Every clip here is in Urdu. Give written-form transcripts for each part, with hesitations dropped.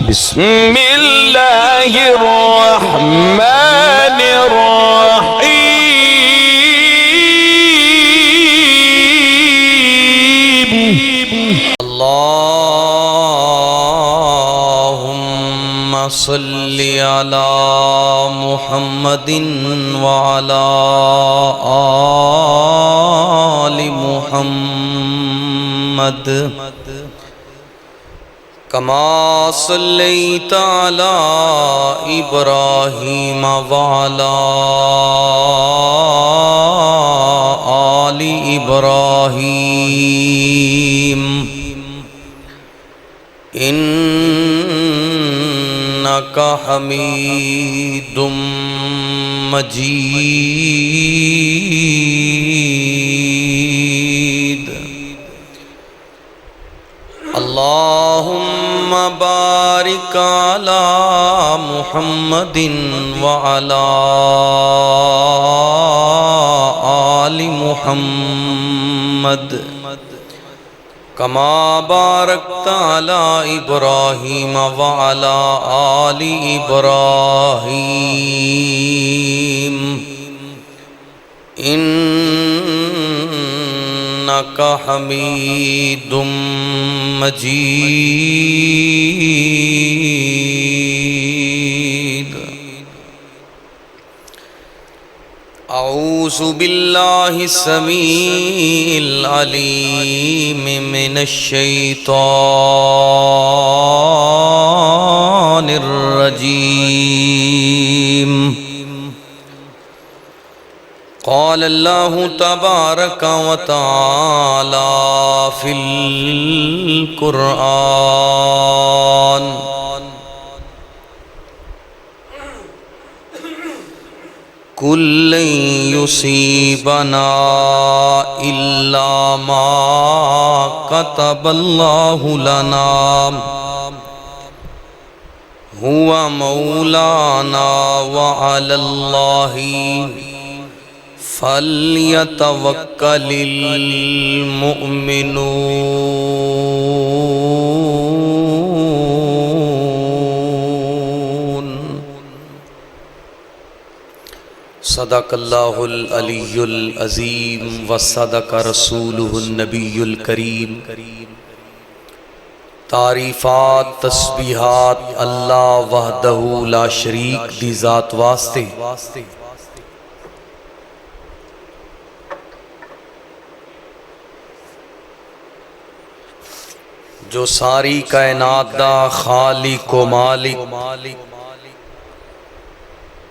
بسم اللہ الرحمن الرحیم اللہم صلی علی محمد وعلی آل محمد کما صلیت علی ابراہیم وعلی آل ابراہیم انک حمید مجید اللہم بارک علی محمد وعلی آل محمد کما بارکت علی ابراہیم وعلی آل ابراہیم انک حمید مجید اعوذ باللہ السمیع العلیم من الشیطان الرجیم قال اللہ تبارک و تعالی فی القرآن قل لن یصیبنا الا ما کتب اللہ لنا هو مولانا وعلی اللہ فَلْيَتَوَكَّلِ الْمُؤْمِنُونَ صدق اللہ العلی العظیم وصدق رسولہ النبی الکریم تعریفات تسبیحات اللہ وحدہ لا شریک دی ذات واسطے جو ساری کائنات دا خالق و مالک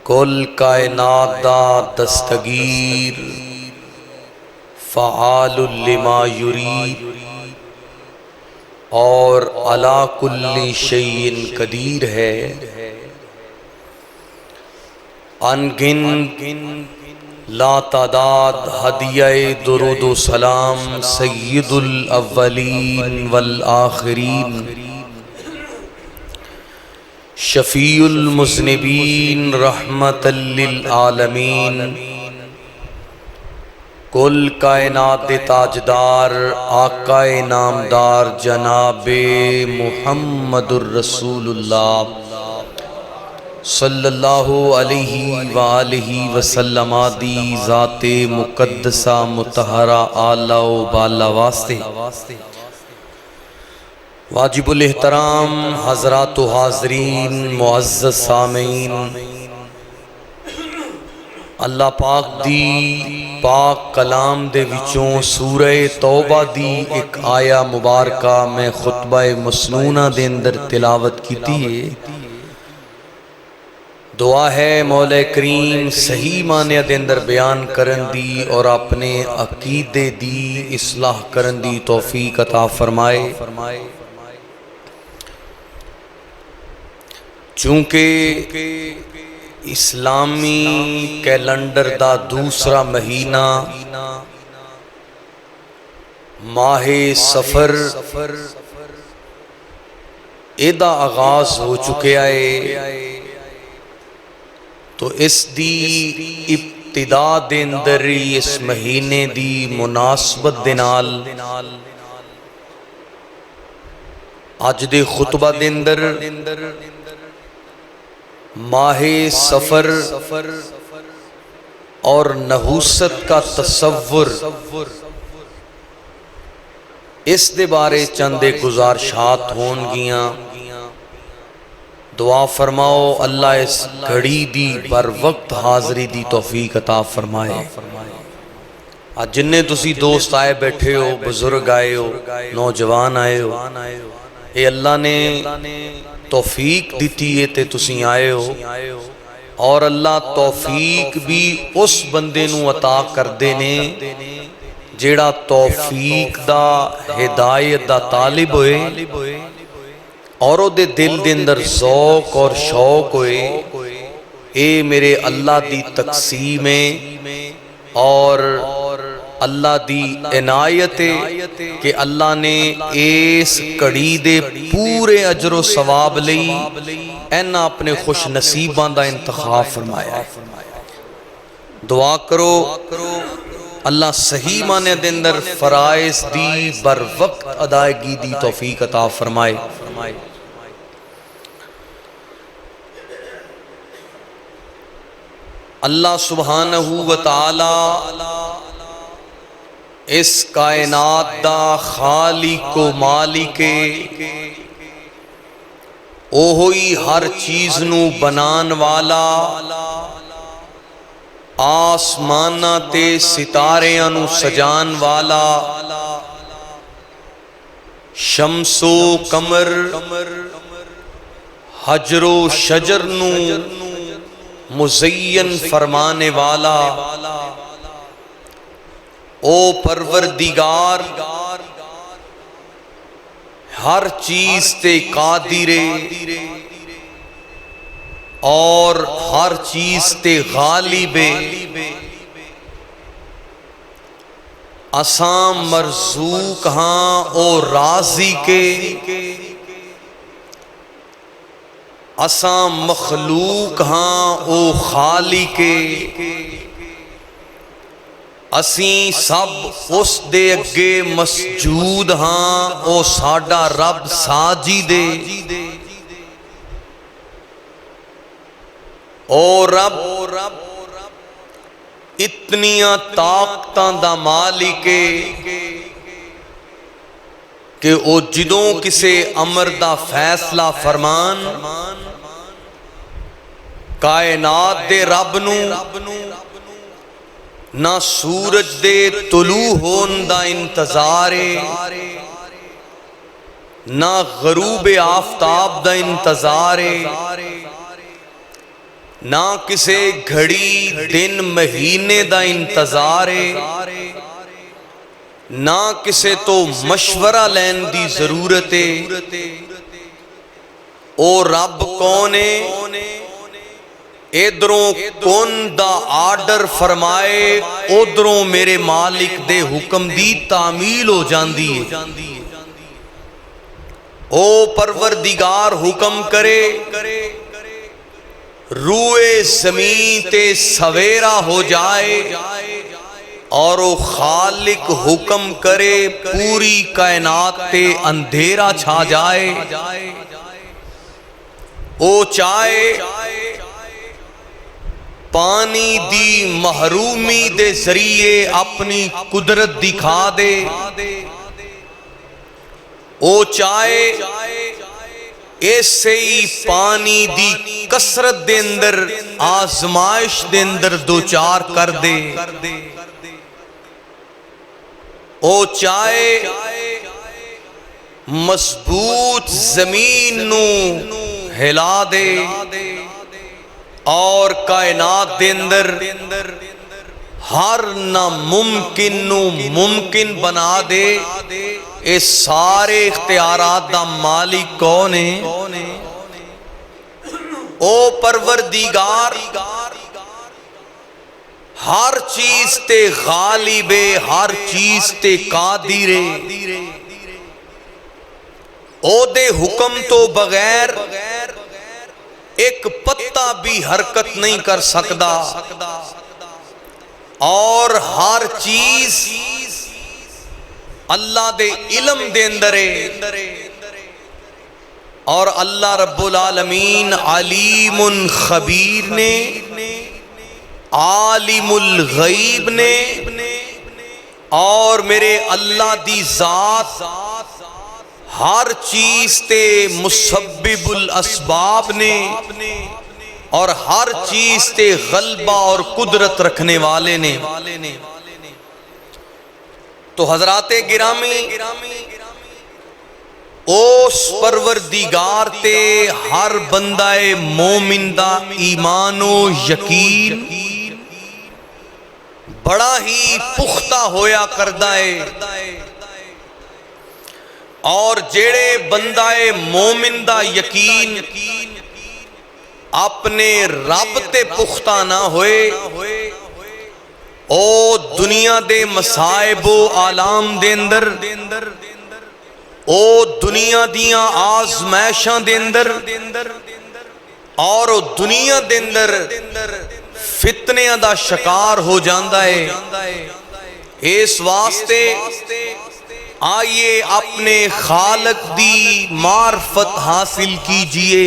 کل کائنات دا دستگیر فعال لما یرید اور علی کل شیء قدیر ہے انگن لا تعداد ہدیہ درود و سلام سید الاولین والآخرین شفیع المذنبین رحمت للعالمین کل کائنات تاجدار آقا نامدار جناب محمد الرسول اللہ صلی اللہ علیہ وآلہ وسلم دی ذات مقدسہ مطہرہ اعلیٰ و بالا واسطے واجب الاحترام حضرات و حاضرین معزز سامعین اللہ پاک دی پاک کلام دے وچوں سورہ توبہ دی ایک آیا مبارکہ میں خطبہ مسنونہ دے اندر تلاوت کیتی ہے دعا ہے مولا کریم صحیح معنی دے اندر بیان کرن دی اور اپنے عقیدے دی اصلاح کرن دی توفیق عطا فرمائے چونکہ اسلامی کیلنڈر دا دوسرا مہینہ ماہ سفر ایدہ آغاز ہو چکے آئے تو اس دی ابتدا دے اندر اس مہینے دی مناسبت دے نال اج دے خطبہ دے اندر ماہ سفر اور نحوست کا تصور اس دے بارے چند گزارشات ہون گیاں۔ دعا فرماؤ اللہ اس گھڑی دی بر وقت حاضری دی توفیق عطا فرمائے۔ آج جننے تسی دوست آئے بیٹھے ہو، بزرگ آئے ہو، نوجوان آئے ہو، اے اللہ نے توفیق دیتی ہے تے تسی آئے ہو، اور اللہ توفیق بھی اس بندے نو عطا کر دینے جیڑا توفیق دا ہدایت دا طالب ہوئے اور او دے دل دے اندر ذوق اور شوق ہوئے اے میرے اللہ دی تقسیم اور اللہ دی عنایت کہ اللہ نے اس کڑی دے پورے اجر و ثواب لئی اینا اپنے خوش نصیباں دا انتخاب فرمایا ہے۔ دعا کرو اللہ صحیح معنی دے اندر فرائض دی بر وقت ادائیگی دی توفیق عطا فرمائے۔ اللہ سبحانہ وتعالی اس کائنات دا خالق و مالک اوہی ہر چیز نو بنان والا، آسمانہ تے ستاریاں نو سجان والا، شمس و قمر حجر و شجر نو مزین فرمانے والا، او پروردگار ہر چیز تے قادر اور ہر چیز تے غالب، اساں مرزوق ہاں او راضی کے، اساں مخلوق ہاں او خالق، اسیں سب اس دے اگے مسجود ہاں او ساڈا رب ساجد او رب اتنیاں طاقتاں دا مالک کہ او جدوں کسے امر دا فیصلہ فرمان کائنات دے رب نو نہ سورج دے طلوع ہون دا انتظار نہ غروب آفتاب دا انتظار نہ کسے گھڑی دن مہینے دا انتظار نہ کسے تو مشورہ لین دی ضرورت او رب کونے ادھروں کون دا آرڈر فرمائے ادھروں میرے مالک دے حکم دی تعمیل ہو جاندی ہے۔ او پروردگار حکم کرے روئے زمین تے سویرا ہو جائے، اور او خالق حکم کرے پوری کائنات تے اندھیرا چھا جائے، او چاہے پانی دی محرومی دے ذریعے اپنی قدرت دکھا دے، او چاہے ایسے ہی پانی دی کثرت دے اندر آزمائش دے اندر دوچار کر دے، او چاہے مضبوط زمین نو ہلا دے اور کائنات دے اندر ہر ناممکن نو ممکن بنا دے۔ اے سارے اختیارات دا مالک کون ہے؟ او پروردگار ہر چیز تے غالب، ہر چیز تے قادر، او دے حکم تو بغیر ایک پتہ بھی حرکت نہیں کر سکتا، اور ہر چیز اللہ دے علم دے اندر ہے، اور اللہ رب العالمین علیم خبیر نے، عالم الغیب نے، اور میرے اللہ دی ذات ہر چیز تے مسبب الاسباب نے، اور ہر چیز تے غلبہ اور قدرت رکھنے والے نے۔ تو حضرات گرامی، اس پروردگار تے ہر بندہ مومن دا ایمان و یقین بڑا ہی پختہ ہویا کردہ ہے، اور جیڑے بندہ مومن دا یقین اپنے رب تے پختہ نہ ہوئے، او دنیا دے مصائب و آلام دے اندر، او دنیا دیاں آزمائشاں دے اندر، اور او دنیا دے اندر فتنیاں دا شکار ہو جاندہ ہے۔ اس واسطے آئیے اپنے خالق دی معرفت حاصل کیجئے۔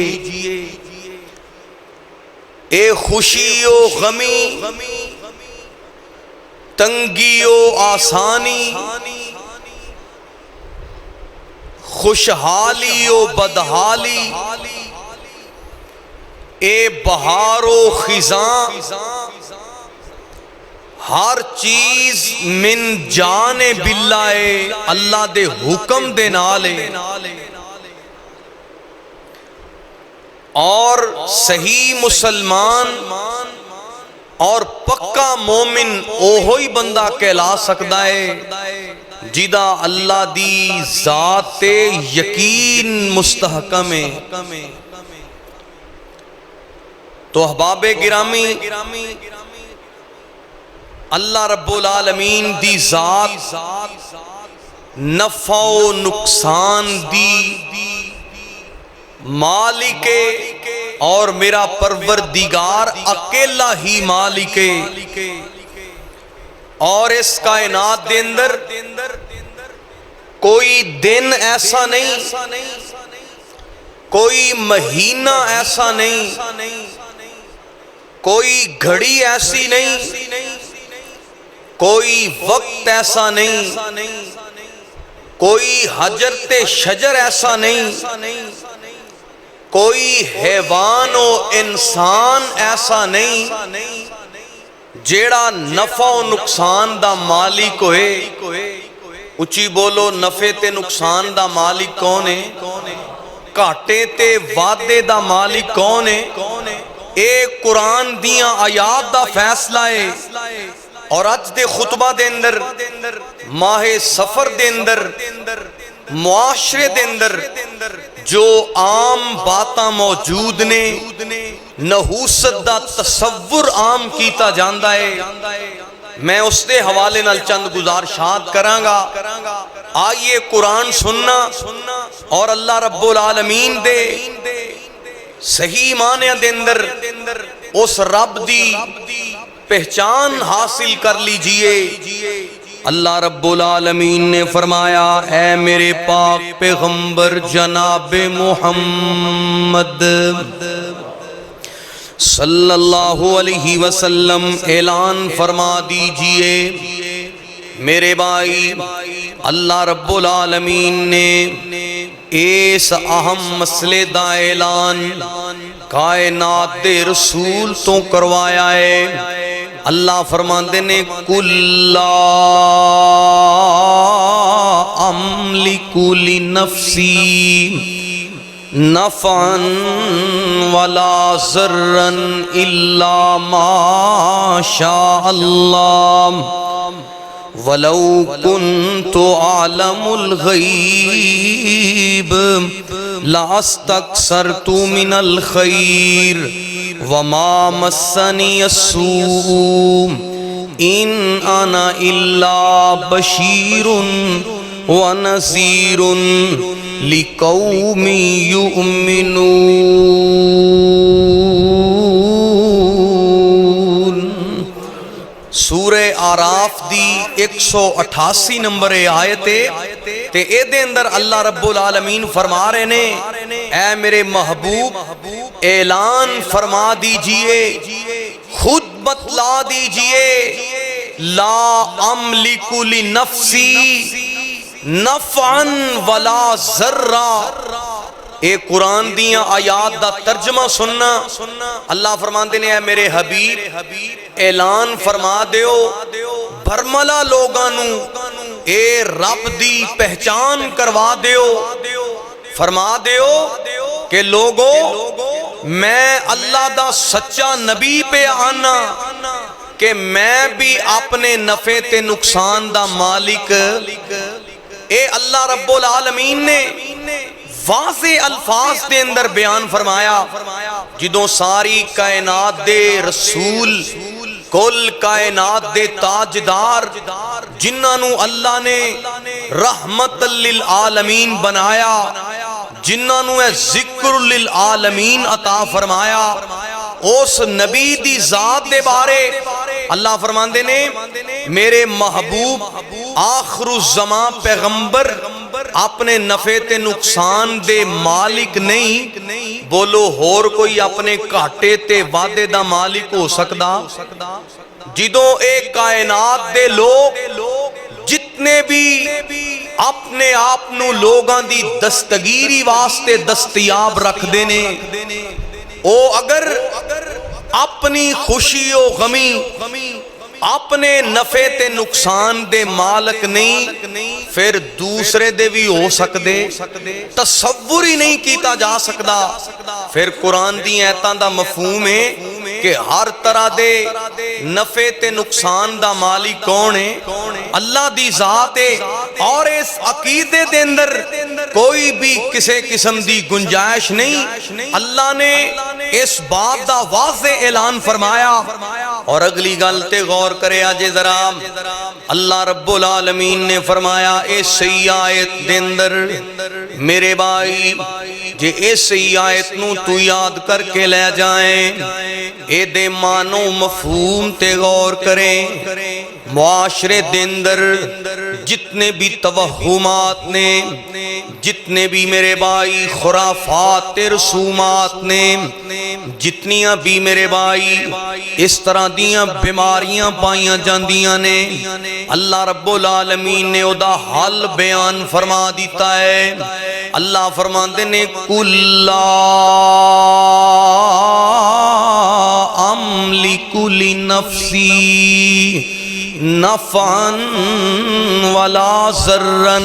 اے خوشی و غمی، تنگی و آسانی، خوشحالی و بدحالی، اے بہار و خزاں، ہر چیز من جانب اللہ، اللہ دے حکم دے نالے، اور صحیح مسلمان اور پکا مومن اوہی بندہ کہلا سکتا ہے جیدہ اللہ دی ذات یقین مستحکم ہے۔ تو احباب گرامی، اللہ رب العالمین دی ذات نفع و نقصان دی مالک، اور میرا پروردگار اکیلا ہی مالک، اور اس کائنات دے اندر کوئی دن ایسا نہیں، کوئی مہینہ ایسا نہیں، کوئی گھڑی ایسی نہیں، کوئی وقت ایسا نہیں، کوئی حجرت شجر ایسا نہیں، کوئی حیوان و انسان ایسا نہیں جیڑا نفع و نقصان دا مالک ہوئے۔ اچھی بولو، نفع تے نقصان دا مالک کون ہے؟ کاٹے تے وعدے دا مالک کون ہے؟ اے قرآن دیاں آیات دا فیصلہ ہے۔ اور اج دے خطبہ دے اندر، ماہ سفر دے اندر، معاشرے دے اندر جو عام باتاں موجود نے، نحوست دا تصور عام کیتا جاندہ ہے، میں اس دے حوالے نال چند گزارشات کرانگا۔ آئیے قرآن سننا اور اللہ رب العالمین دے صحیح معنی دے اندر اس رب دی پہچان حاصل کر لیجئے۔ اللہ رب العالمین نے فرمایا، اے میرے پاک پیغمبر جناب محمد صلی اللہ علیہ وسلم اعلان فرما دیجئے، میرے بھائی، اللہ رب العالمین نے اس اہم مسئلے دا اعلان کائنات دے رسول تو کروایا ہے۔ اللہ فرماندے نے، قُل لَّا أَمْلِكُ لِنَفْسِي نَفْعًا وَلَا ضَرًّا إِلَّا مَا شَاءَ اللَّهُ وَلَوْ كُنْتُ أَعْلَمُ الْغَيْبَ لَأَسْتَكْثَرْتُ مِنَ الْخَيْرِ وَمَا مَسَّنِيَ السُّوءُ إِنْ أَنَا إِلَّا بَشِيرٌ وَنَذِيرٌ لِقَوْمٍ يُؤْمِنُونَ۔ سورہ آراف دی 188 نمبر آیت تے اے دے اندر اللہ رب العالمین فرما رہے نے اے میرے محبوب اعلان فرما دیجئے، خود بتلا دیجئے، لا املک لنفسی نفعا ولا ضرا۔ اے قرآن دیاں آیات دا ترجمہ سننا، اللہ فرماندے نے اے میرے حبیب اعلان فرما دیو بھرملا لوگاں نو، اے رب دی پہچان کروا دیو، فرما دیو کہ لوگو میں اللہ دا سچا نبی پہ آنا کہ میں بھی اپنے نفع تے نقصان دا مالک۔ اے اللہ رب العالمین نے واضح الفاظ دے اندر بیان فرمایا، جدوں ساری کائنات دے رسول، کل کائنات دے تاجدار، جنہاں نو اللہ نے رحمت للعالمین بنایا، جنہاں نو ذکر للعالمین عطا فرمایا، اس نبی دی ذات دے بارے اللہ فرماندے نے میرے محبوب آخر الزمان پیغمبر اپنے نفع تے نقصان دے مالک نہیں، بولو ہور کوئی اپنے گھاٹے تے وعدے دا مالک ہو سکدا؟ جدوں ایک کائنات دے لوگ جتنے بھی اپنے آپ نو لوگاں دی دستگیری واسطے دستیاب رکھ دینے، او اگر اپنی خوشی و غمی اپنے نفع تے نقصان دے مالک نہیں، پھر دوسرے دے بھی ہو سکدے، تصور ہی نہیں کیتا جا سکدا۔ پھر قرآن دی ایتاں دا مفہوم ہے کہ ہر طرح دے نفع تے نقصان دا مالک کون ہے؟ اللہ دی ذات ہے، اور اس عقیدے دے اندر کوئی بھی کسی قسم دی گنجائش نہیں۔ اللہ نے اس بات دا واضح اعلان فرمایا، اور اگلی گل تے غور کرے آجے ذرا، اللہ رب العالمین نے فرمایا اس صحیح آیت دے اندر میرے بھائی جے اس صحیح آیت نو تو یاد کر کے لے جائیں، اے دے معنی مفہوم تے غور کریں۔ معاشرے دے اندر جتنے بھی توہمات نے، جتنے بھی میرے بھائی خرافات تے رسومات نے، جتنیاں بھی میرے بھائی اس طرح دیاں بیماریاں پائیاں جاندیاں نے، اللہ رب العالمین نے او دا حل بیان فرما دیتا ہے۔ اللہ فرماندے نے قُل لَّا أَمْلِكُ لِنَفْسِي نفعا ولا ضرا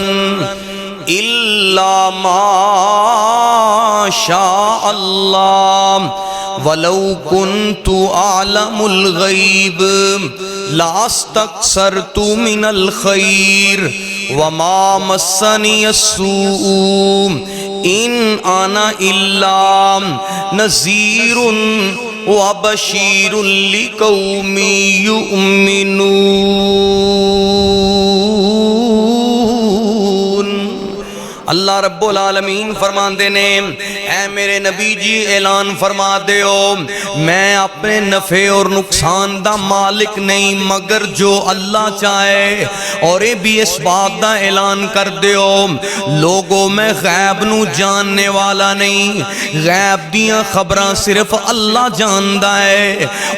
الا ما شاء الله ولو كنت اعلم الغيب لاستكثرت من الخير وما مسني السوء ان انا الا نذير وَبَشِيرٌ لِقَوْمٍ يُؤْمِنُونَ۔ اللہ رب العالمین فرماندے نے اے میرے نبی جی اعلان فرما دیو میں اپنے نفع اور نقصان دا مالک نہیں مگر جو اللہ چاہے، اور یہ بھی اس بات دا اعلان کر دیو لوگوں میں غیب نو جاننے والا نہیں، غیب دیاں خبراں صرف اللہ جاندا ہے،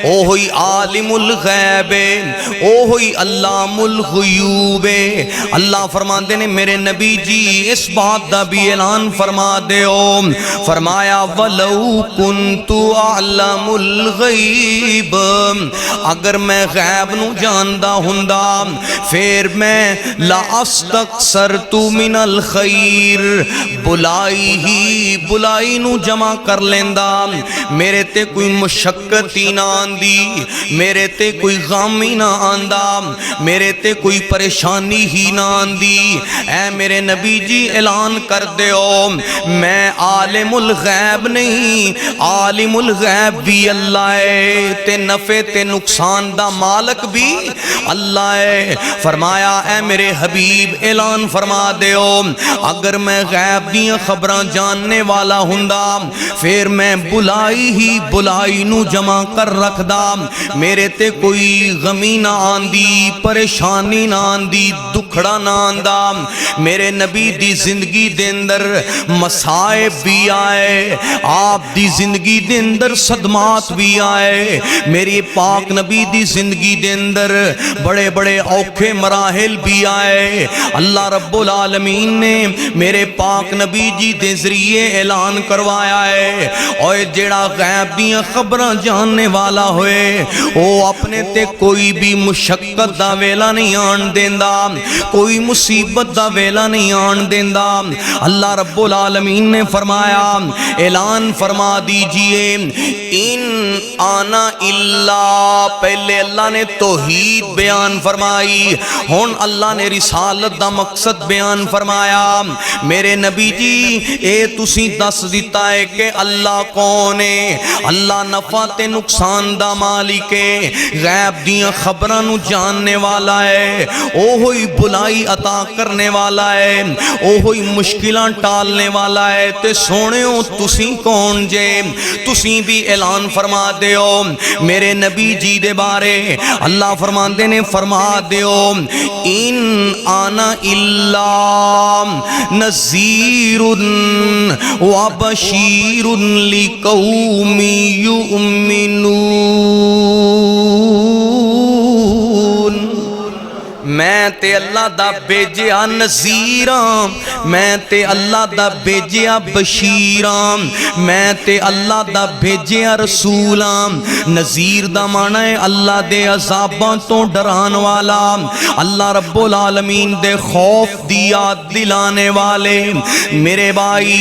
او ہوئی عالم الغیب ہے، او ہوئی علام الغیوب ہے۔ اللہ فرماندے نے میرے نبی جی اس بات دا بھی اعلان فرما دیو، فرمایا وَلَوْ كُنْتُ أَعْلَمُ الْغَيْبَ، اگر میں غیب نو جاندا ہوندا پھر میں لَأَسْتَكْثَرْتُ مِنَ الْخَيْرِ، بلائی ہی بلائی نو جمع کر لیندا، میرے تے کوئی مشقت ہی نہ آندی، میرے تے کوئی غم ہی نہ آندا، میرے تے کوئی پریشانی ہی نہ آندی۔ اے میرے نبی جی اعلان کر دیو میں عالم الغیب نہیں، عالم الغیب بھی اللہ ہے، تے نفع تے نقصان دا مالک بھی اللہ ہے۔ فرمایا اے میرے حبیب اعلان فرما دیو اگر میں غیب دیاں خبراں جاننے والا ہوندا پھر میں بلائی ہی بلائی نو جمع کر رکھدا، میرے تے کوئی غمی نہ آندی، پریشانی نہ آندی، دکھڑا نہ آندا، میرے نبی دی زندگی دے اندر مصائب بھی آئے، آئے، آپ دی زندگی دے اندر صدمات بھی آئے، میرے پاک نبی دی زندگی دے اندر بڑے بڑے اوکھے مراحل بھی آئے، اللہ رب العالمین نے میرے پاک نبی جی دے ذریعے اعلان کروایا ہے، اور جیڑا غیب دیاں خبراں جاننے والا ہوئے وہ اپنے تے کوئی بھی مشقت دا ویلا نہیں آن دیندا، کوئی مصیبت دا ویلا نہیں آن دیندا۔ اللہ رب العالمین نے فرمایا، اعلان فرما دیجئے، ان آنا الا، پہلے اللہ نے توحید بیان فرمائی، ہن اللہ نے رسالت دا مقصد بیان فرمایا۔ میرے نبی جی اے تسی دس دیتا ہے کہ اللہ کون ہے، اللہ نفع تے نقصان دا مالک ہے، غیب دیاں خبراں نو جاننے والا ہے، اوہی بلائی عطا کرنے والا ہے، اوہی مشکلاں ٹالنے والا ہے، تے سونےو تسی کون جے؟ تسی بھی اعلان فرما دیو میرے نبی جی دے بارے، اللہ فرماندے نے فرما دیو، ان آنا الا نذیر و بشیر لقوم یؤمنون، میں تے اللہ دا بیجیا نذیراں، میں تے اللہ دا بیجیا بشیراں، میں تے اللہ دا بیجیا رسولاں۔ نذیر دا معنی ہے اللہ دے عذاباں تو ڈران والا، اللہ رب العالمین دے خوف دی یاد دلانے والے۔ میرے بھائی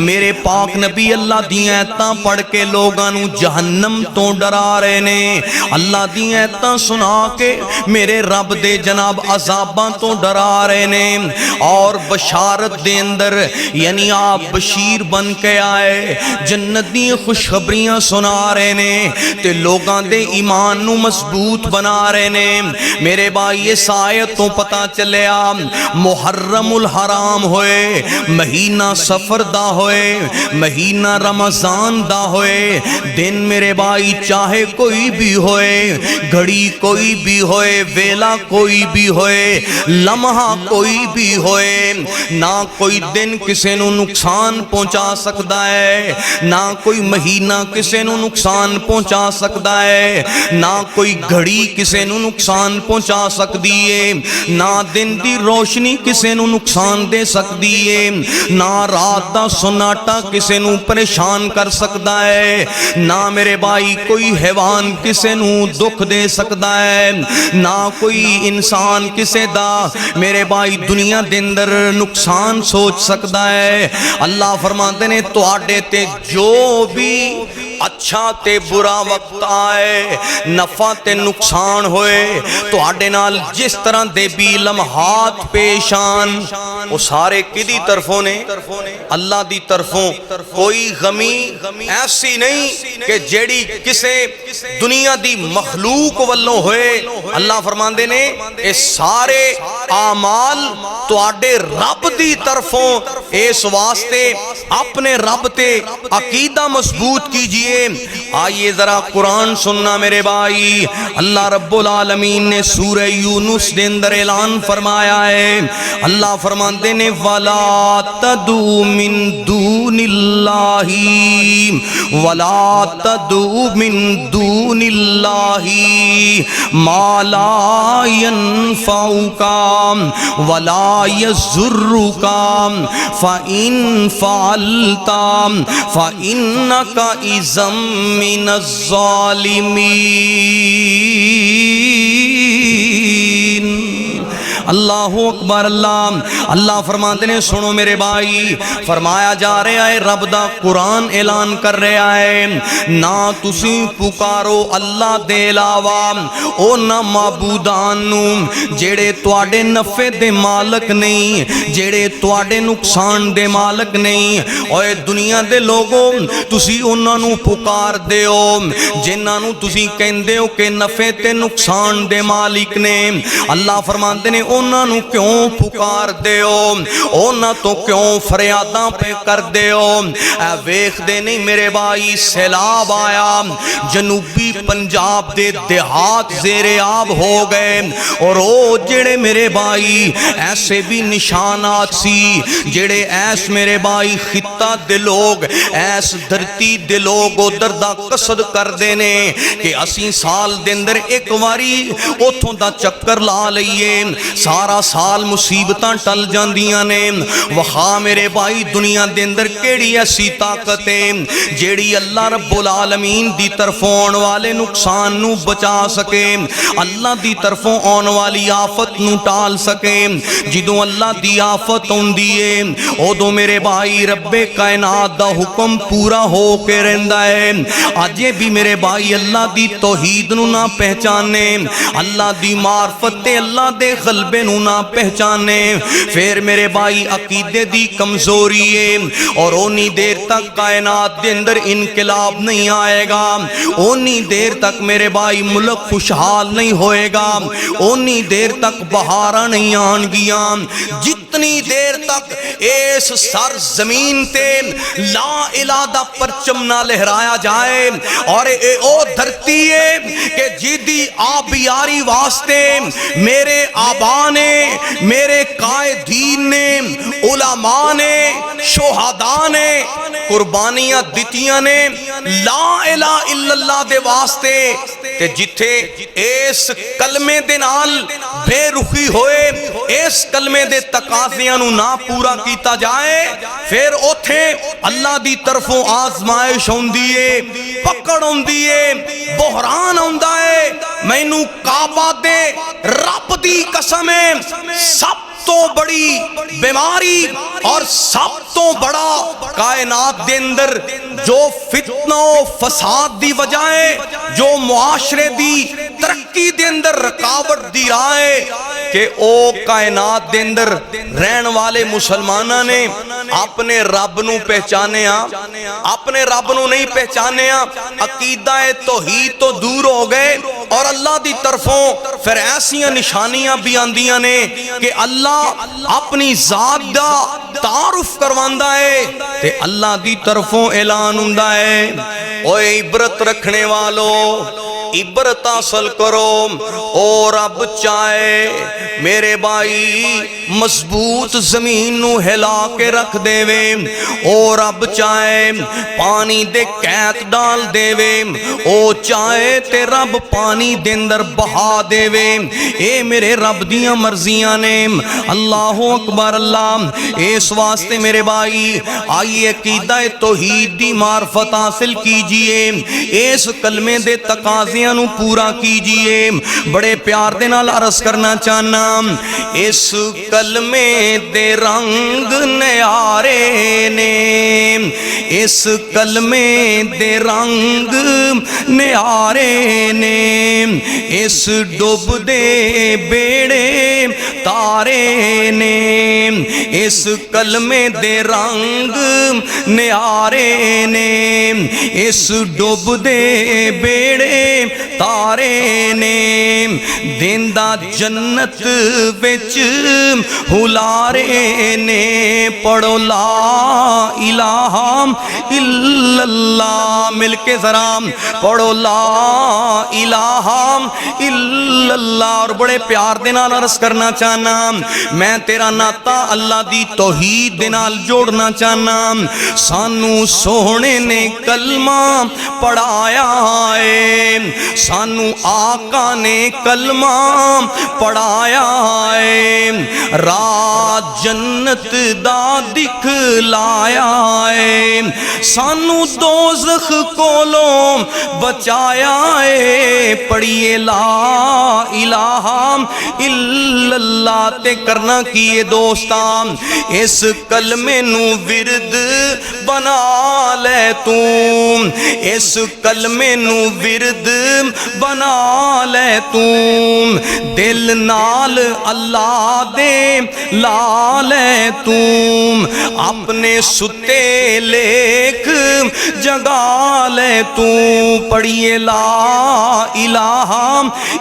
میرے پاک نبی اللہ دی ایتاں پڑھ کے لوگاں نو جہنم تو ڈرا رہے نے، اللہ دی ایتاں سنا کے میرے رب دے جناب عذاباں تو ڈرا رہے نے، اور بشارت دے اندر یعنی آپ بشیر بن کے آئے، جنت دی خوشخبریاں سنا رہے نے، تے لوگاں دے ایمان نو مضبوط بنا رہے نے۔ میرے بھائی اس آیت تو پتا چلیا محرم الحرام ہوئے، مہینہ سفر دا ہوئے، مہینہ رمضان دا ہوئے، دن میرے بھائی چاہے کوئی بھی ہوئے، گھڑی کوئی بھی ہوئے، ویلا کوئی بھی ہوئے، لمحہ کوئی بھی ہوئے، نہ کوئی دن کسے نو نقصان پہنچا سکتا ہے، نہ کوئی مہینہ کسے نو نقصان پہنچا سکتا ہے، نہ کوئی گھڑی کسے نو نقصان پہنچا سکتی ہے، نہ دن دی روشنی کسے نو نقصان دے سکتی ہے، نہ رات دا سناٹا کسے نو پریشان کر سکتا ہے، نہ میرے بھائی کوئی حیوان کسے نو دکھ دے سکتا ہے، نہ کوئی انسان کسے دا میرے بھائی دنیا دے اندر نقصان سوچ سکتا ہے۔ اللہ فرماتے نے تواڈے تے جو بھی اچھا تے برا وقت آئے، نفع تے نقصان ہوئے، تواڈے نال جس طرح دے بھی لمحات پیشان، وہ سارے کدی طرفوں نے؟ اللہ دی طرفوں۔ کوئی غمی ایسی نہیں کہ جیڑی کسے دنیا دی مخلوق والوں ہوئے، اللہ فرماندے نے اے سارے اعمال تواڈے رب دی طرفوں، اس واسطے اپنے رب تے عقیدہ مضبوط کیجئے۔ آئیے ذرا قرآن سننا میرے بھائی، اللہ رب العالمین نے سورہ یونس دے اندر اعلان فرمایا ہے، اللہ فرماندے نے وَلَا تَدْعُوا مِن دُونِ اللَّهِ وَلَا تَدْعُوا مِن دُونِ اللَّهِ مَا لَا يَنفَعُكَ وَلَا يَضُرُّكَ فَإِن فَعَلْتَ فَإِنَّكَ إِذًا من الظالمین۔ اللہ اکبر۔ اللہ فرماتے ہیں سنو میرے بھائی، فرمایا جا رہا ہے رب دا قرآن اعلان کر رہا ہے، نہ تسی پکارو اللہ دے علاوہ او نہ معبودان نو جیڑے تواڈے نفع دے مالک نہیں، جیڑے تواڈے نقصان دے مالک نہیں۔ اوے دنیا دے لوگوں تسی انہاں نو پکار دیو جنہاں نو تسی کہندے ہو کہ نفع تے نقصان دے مالک نے، اللہ فرماندے نے انہاں نو کیوں پکار دیو انہاں تو کیوں فریاداں پہ کر دیو اے ویکھ دے نہیں میرے بھائی سیلاب آیا جنوبی پنجاب دے دیہات زیر آب ہو گئے اور او جڑے میرے بھائی ایسے بھی نشانات سی جڑے ایس میرے بھائی خطہ دے لوگ ایس دھرتی دے لوگ ادھر دا قصد کر دینے کہ اسی سال دے اندر ایک واری اتھوں دا چکر لا لئیے سارا سال مصیبتاں ٹل جاندیاں نے وخا میرے بھائی دنیا دے اندر کیڑی ایسی طاقتیں جیڑی اللہ رب العالمین دی طرفوں آن والے نقصان نو بچا سکے اللہ دی طرفوں آن والی آفت نو ٹال سکے جدوں اللہ دی آفت ہون دیئے ادو میرے بھائی رب کائنات دا حکم پورا ہو کے رہندا ہے آجے بھی میرے بھائی اللہ دی توحید نو نہ پہچانے اللہ دی معرفت اللہ دے غلبے نو نہ پہچانے پھر میرے بھائی عقیدے دی کمزوری ہے اور اونی دیر تک کائنات دے اندر انقلاب نہیں آئے گا اونی دیر تک میرے بھائی ملک خوشحال نہیں ہوئے گا اونی دیر تک بہاراں نہیں آن گیاں جتنی دیر تک اس سر زمین تے لا الہ دا پرچم نہ لہرایا جائے اور او دھرتی ہے کہ جیدی آبیاری واسطے میرے آبا نے میرے قائدین نے علماء نے شہداء نے قربانیاں دتیاں نے لا الہ الا اللہ دے واسطے تے جتھے اس کلمے دے نال بے رخی ہوئے اس کلمے دے تقاضیاں نو نہ پورا کیتا جائے پھر اوتھے اللہ دی طرفوں آزمائش ہوندی ہے پکڑ ہوندی ہے بحران ہوندا ہے مینوں کعبہ دے رب دی قسم ہے سب تو بڑی بیماری اور سب تو بڑا کائنات دے اندر جو فتنہ و فساد دی وجہ ہے جو معاشرے دی ترقی دے اندر رکاوٹ دی رائے کہ او کائنات دے اندر رہن والے مسلمانہ نے اپنے رب نو پہچانے اپنے رب نو نہیں پہچانے عقیدہ توحید تو دور ہو گئے اور اللہ دی طرفوں پھر ایسیاں نشانیاں بھی آندیاں نے کہ اللہ اپنی ذات دا تعارف کرواندا ہے تے اللہ دی طرفوں اعلان ہوندا ہے اوے عبرت رکھنے والو عبرت حاصل کرو اور رب چاہے میرے بھائی مضبوط زمین نو ہلا کے رکھ دے وے اور رب چاہے پانی دے قید ڈال دے وے او چاہے تے رب پانی دے اندر بہا دے وے اے میرے رب دیاں مرضیاں نے اللہ اکبر اللہ اس واسطے میرے بھائی آئیے عقیدہ توحید دی معرفت حاصل کیجئے اس کلمے دے تقاضے نو پورا کیجئے بڑے پیار دے نال عرض کرنا چاہنا اس کلمے دے رنگ نیارے نے اس کلمے دے رنگ نیارے نے اس ڈوب دے بیڑے تارے نے اس کلمے دے رنگ نیارے نے اس ڈوب دے بیڑے تارے نے دیندہ جنت وچ ہلارے نے پڑھو لا الہ الا اللہ مل کے ذرا پڑھو لا الہ الا اللہ اور بڑے پیار دے نال عرض کرنا چاہنا میں تیرا ناتا اللہ دی توحید دے نال جوڑنا چاہنا سانو سونے نے کلمہ پڑھایا ہے سانو آقا نے کلمہ پڑھایا ہے راہ جنت دا دکھلایا ہے سانو دوزخ کولوں بچایا ہے پڑھیے لا الہ الا اللہ تے کرنا کیے دوستان اس کلمے نو ورد بنا لے تو اس کلمے نو ورد بنا لے تو دل نال اللہ دے لا لے تو اپنے ستے لیک جگا لے تو پڑھیے لا الہ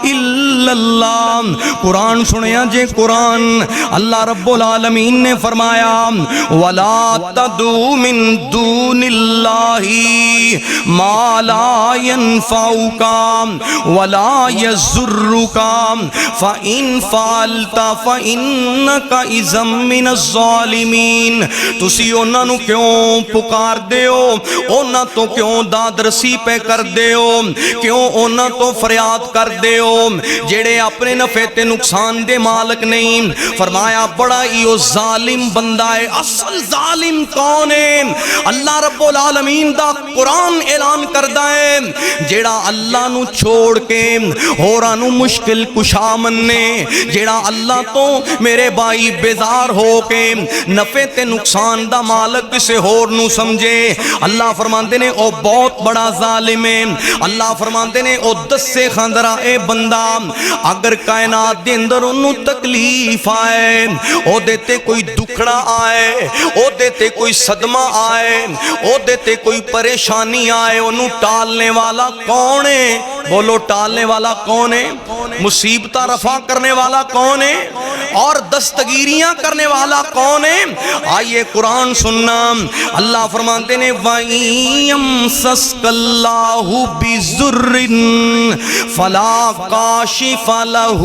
الا اللہ۔ قرآن سنیا جے قرآن، اللہ رب العالمین نے فرمایا وَلَا تَدْعُ مِن دُونِ اللَّهِ مَا لَا يَنفَعُكَ وَلَا يَضُرُّكَ فَإِن فَعَلْتَ فَإِنَّكَ إِذًا مِّنَ الظَّالِمِينَ۔ تسی انہاں نو کیوں پکار دے ہو، انہاں تو کیوں داد رسی پہ کر دے ہو، کیوں انہاں تو فریاد کر دے ہو جڑے اپنے نفع تے نقصان دے مالک نہیں۔ فرمایا بڑا ہی ظالم بندہ ہے۔ اصل ظالم کون ہے؟ اللہ رب العالمین دا قرآن اعلان کردہ ہے جیڑا اللہ نو چھوڑ کے ہوراں نو مشکل کشا مننے، جیڑا اللہ تو میرے بھائی بیزار ہو کے نفع تے نقصان دا مالک کسے ہور نو سمجھے۔ اللہ فرماندے نے او بہت بڑا ظالم ہے۔ اللہ فرماندے نے او دسے خاندرہ اے بندہ اگر کائنات دے اندر انہوں تکلیف آئے، او دیتے کوئی دکھڑا آئے، او دیتے کوئی صدمہ آئے، او دیتے کوئی پریشانی آئے، انہوں ٹالنے والا کون ہے؟ بولو ٹالنے والا کون ہے؟ مصیبتہ رفع کرنے والا کون ہے؟ اور دستگیریاں کرنے والا کون ہے؟ آئیے قرآن سننا۔ اللہ فرماتے ہیں وَإِن يَمْسَسْكَ اللَّهُ بِضُرٍّ فَلَا كَاشِفَ لَهُ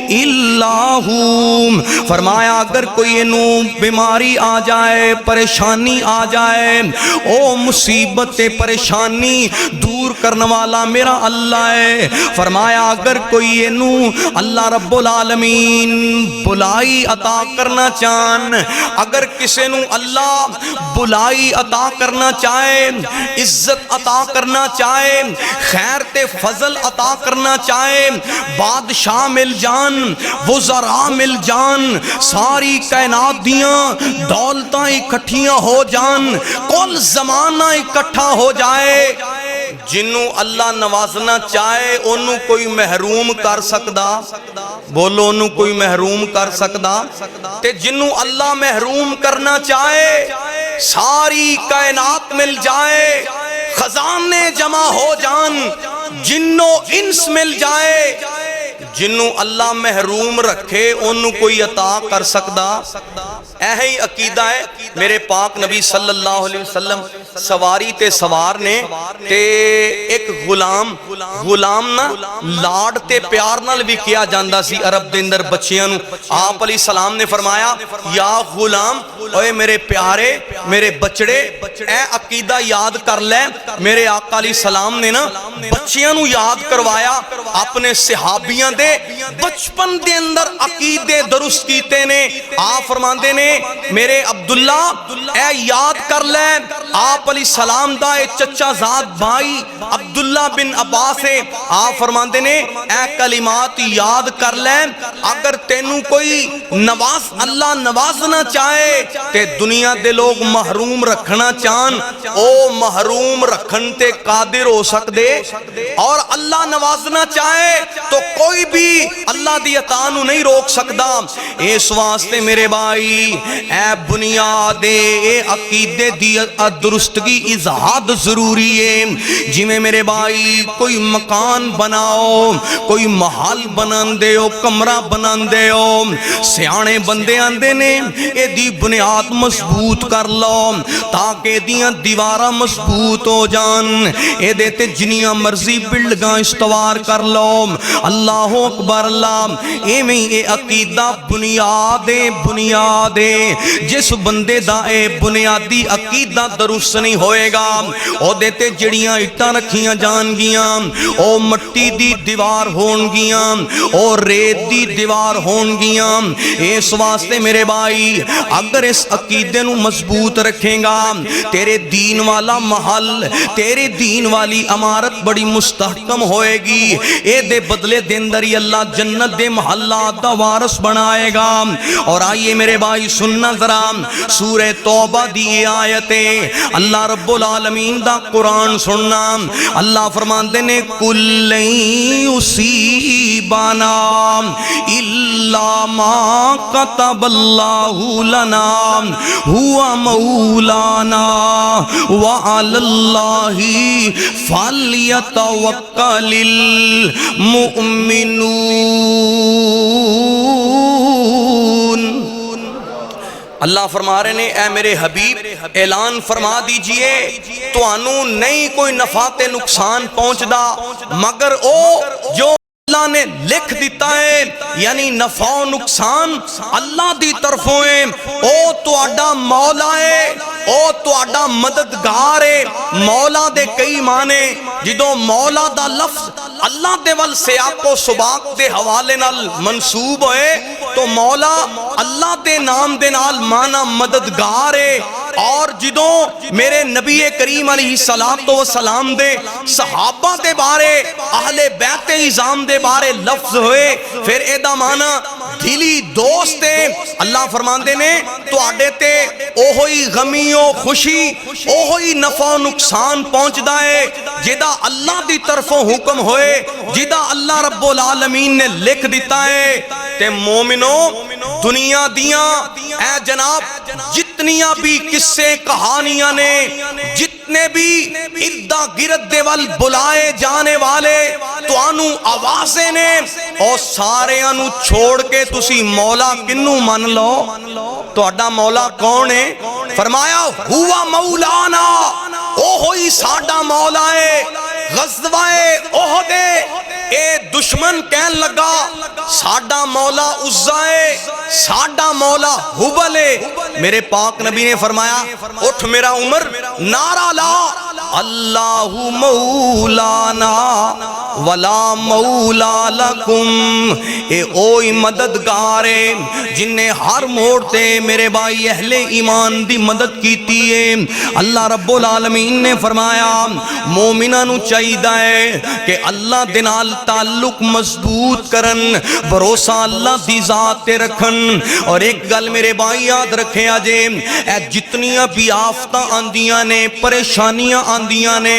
إِلَّا هُوَ۔ فرمایا اگر کوئی نو بیماری آ جائے، پریشانی آ جائے، او مصیبت پریشانی دور کرنے والا میرا اللہ ہے۔ فرمایا اگر کوئی نو اللہ رب العالمین بلائی عطا کرنا چاہن، اگر کسی نو اللہ بلائی عطا کرنا چاہے، عزت عطا کرنا چاہے، خیر تے فضل عطا کرنا چاہے، بادشاہ مل جان، وزراء مل جان، ساری کائنات دیاں دولتاں اکٹھیاں ہو جان، کل زمانہ اکٹھا ہو جائے، جنوں اللہ نوازنا چاہے انہوں کوئی محروم کر سکدا؟ بولو انہوں کوئی محروم کر سکدا؟ تے جنوں اللہ محروم کرنا چاہے ساری کائنات مل جائے، خزانے جمع ہو جان، جنوں انس مل جائے، جنوں اللہ محروم رکھے انہوں کوئی عطا کر سکدا؟ ایہی عقیدہ ہے میرے پاک نبی صلی اللہ علیہ وسلم سواری تے سوار نے تے ایک غلام نا لاڈ تے پیار نال بھی کیا جاندہ سی عرب دے اندر بچیاں نو۔ آپ علیہ السلام نے فرمایا یا غلام، اوے میرے پیارے میرے بچڑے، اے عقیدہ یاد کر لے۔ میرے آقا علیہ السلام نے نا بچیاں نو یاد کروایا، اپنے صحابیاں دے بچپن دے اندر عقیدے درست کیتے نے۔ آپ فرماندے نے میرے عبداللہ اے یاد کر لے، آپ علیہ السلام دا اے چچا زاد بھائی عبداللہ بن عباس ہے۔ آپ فرماندے نے اے کلمات یاد کر لے، اگر تینوں کوئی اللہ نوازنا چاہے تے دنیا دے لوگ محروم رکھنا چاہن، او محروم رکھن تے قادر ہو سکدے، اور اللہ نوازنا چاہے تو کوئی بھی اللہ دی عطا نو نہیں روک سکدا۔ اس واسطے میرے بھائی اے بنیاد اے عقیدے دی درستگی اظہاد ضروری ہے۔ جی میں میرے بھائی کوئی مکان بناؤ، کوئی محل بنان دے ہو، کمرہ بنان دے ہو، سیانے بندے آندے نے اے دی بنیاد مضبوط کر لو تاکہ دیاں دیوارہ مضبوط ہو جان، اے دیتے جنیاں مرضی بلڈگاں استوار کر لو۔ اللہ اکبر اللہ۔ اے میں اے عقیدہ بنیاد جس بندے دا اے بنیادی عقیدہ درست نہیں ہوئے گا، او دیتے جڑیاں اٹھا رکھیاں جان گیاں، او مٹی دی دیوار ہون گیاں، او ریت دی دیوار ہون گیاں۔ اس واسطے میرے بھائی اگر اس عقیدے نو مضبوط رکھیں گا، تیرے دین والا محل، تیرے دین والی عمارت بڑی مستحکم ہوئے گی۔ اے دے بدلے دن دری اللہ جنت دے محلات دا وارث بنائے گا۔ اور آئیے میرے بھائی سننا ذرا سورہ توبہ دی آیت اللہ رب العالمین دا قرآن سننا اللہ فرماندے نے کل یصیبنا الا ما كتب اللہ لنا هو مولانا وعلى اللہ فلیتوکل المؤمنون۔ اللہ فرما رہے نے اے میرے حبیب اعلان فرما دیجئے تو انو نہیں کوئی نفع تے نقصان پہنچ دا مگر او جو اللہ نے لکھ دیتا ہے، یعنی نفع و نقصان اللہ دی طرفوں ہے، او تو اڈا مولا ہے، او تو اڈا مددگار ہے۔ مولا دے کئی معنی جدو مولا دا لفظ اللہ دے وال سیاق و سباق دے حوالے نال منصوب ہوئے تو مولا اللہ دے نام دے نال معنی مددگار ہے۔ اور جدوں میرے نبی کریم علیہ السلام دے صحابہ دے بارے اہل بیت عظام دے بارے لفظ ہوئے پھر ایدہ معنی دلی دوست ہے۔ اللہ فرماندے نے تو آڈے تے اوہی غمی و خوشی اوہی نفع و نقصان پہنچ دائے جدہ اللہ دی طرفوں حکم ہوئے جدہ اللہ رب العالمین نے لکھ دیتا ہے۔ تے مومنوں دنیا دیاں اے جناب جتنیاں بھی قصے کہانیاں نے جتنے بھی ادھا گرد دے وال بلائے جانے والے تو آنو آوازیں نے اور سارے آنو چھوڑ کے تسی مولا کنو من لو تو اڈا مولا کون ہے؟ فرمایا ہوا مولانا او ہوئی ساڈا مولا ہے۔ غزوہ احد اے دشمن کہن لگا ساڈا مولا عزا ہے ساڈا مولا حبل ہے۔ میرے پاک نبی نے فرمایا اٹھ میرا عمر نعرہ لا اللہ مولانا ولا مولا لکم، اے اوئی مددگارے جن نے ہر موڑتے میرے بھائی اہل ایمان دی مدد کیتی ہے۔ اللہ رب العالمین نے فرمایا مومنانو چاہیدہ ہے کہ اللہ دنال تعلق مضبوط کرن بھروسہ اللہ دی ذات تے رکھن۔ اور ایک گل میرے بھائی یاد رکھے آجے اے جتنیاں بھی آفتہ آندیاں نے پریشانیاں آندیاں نے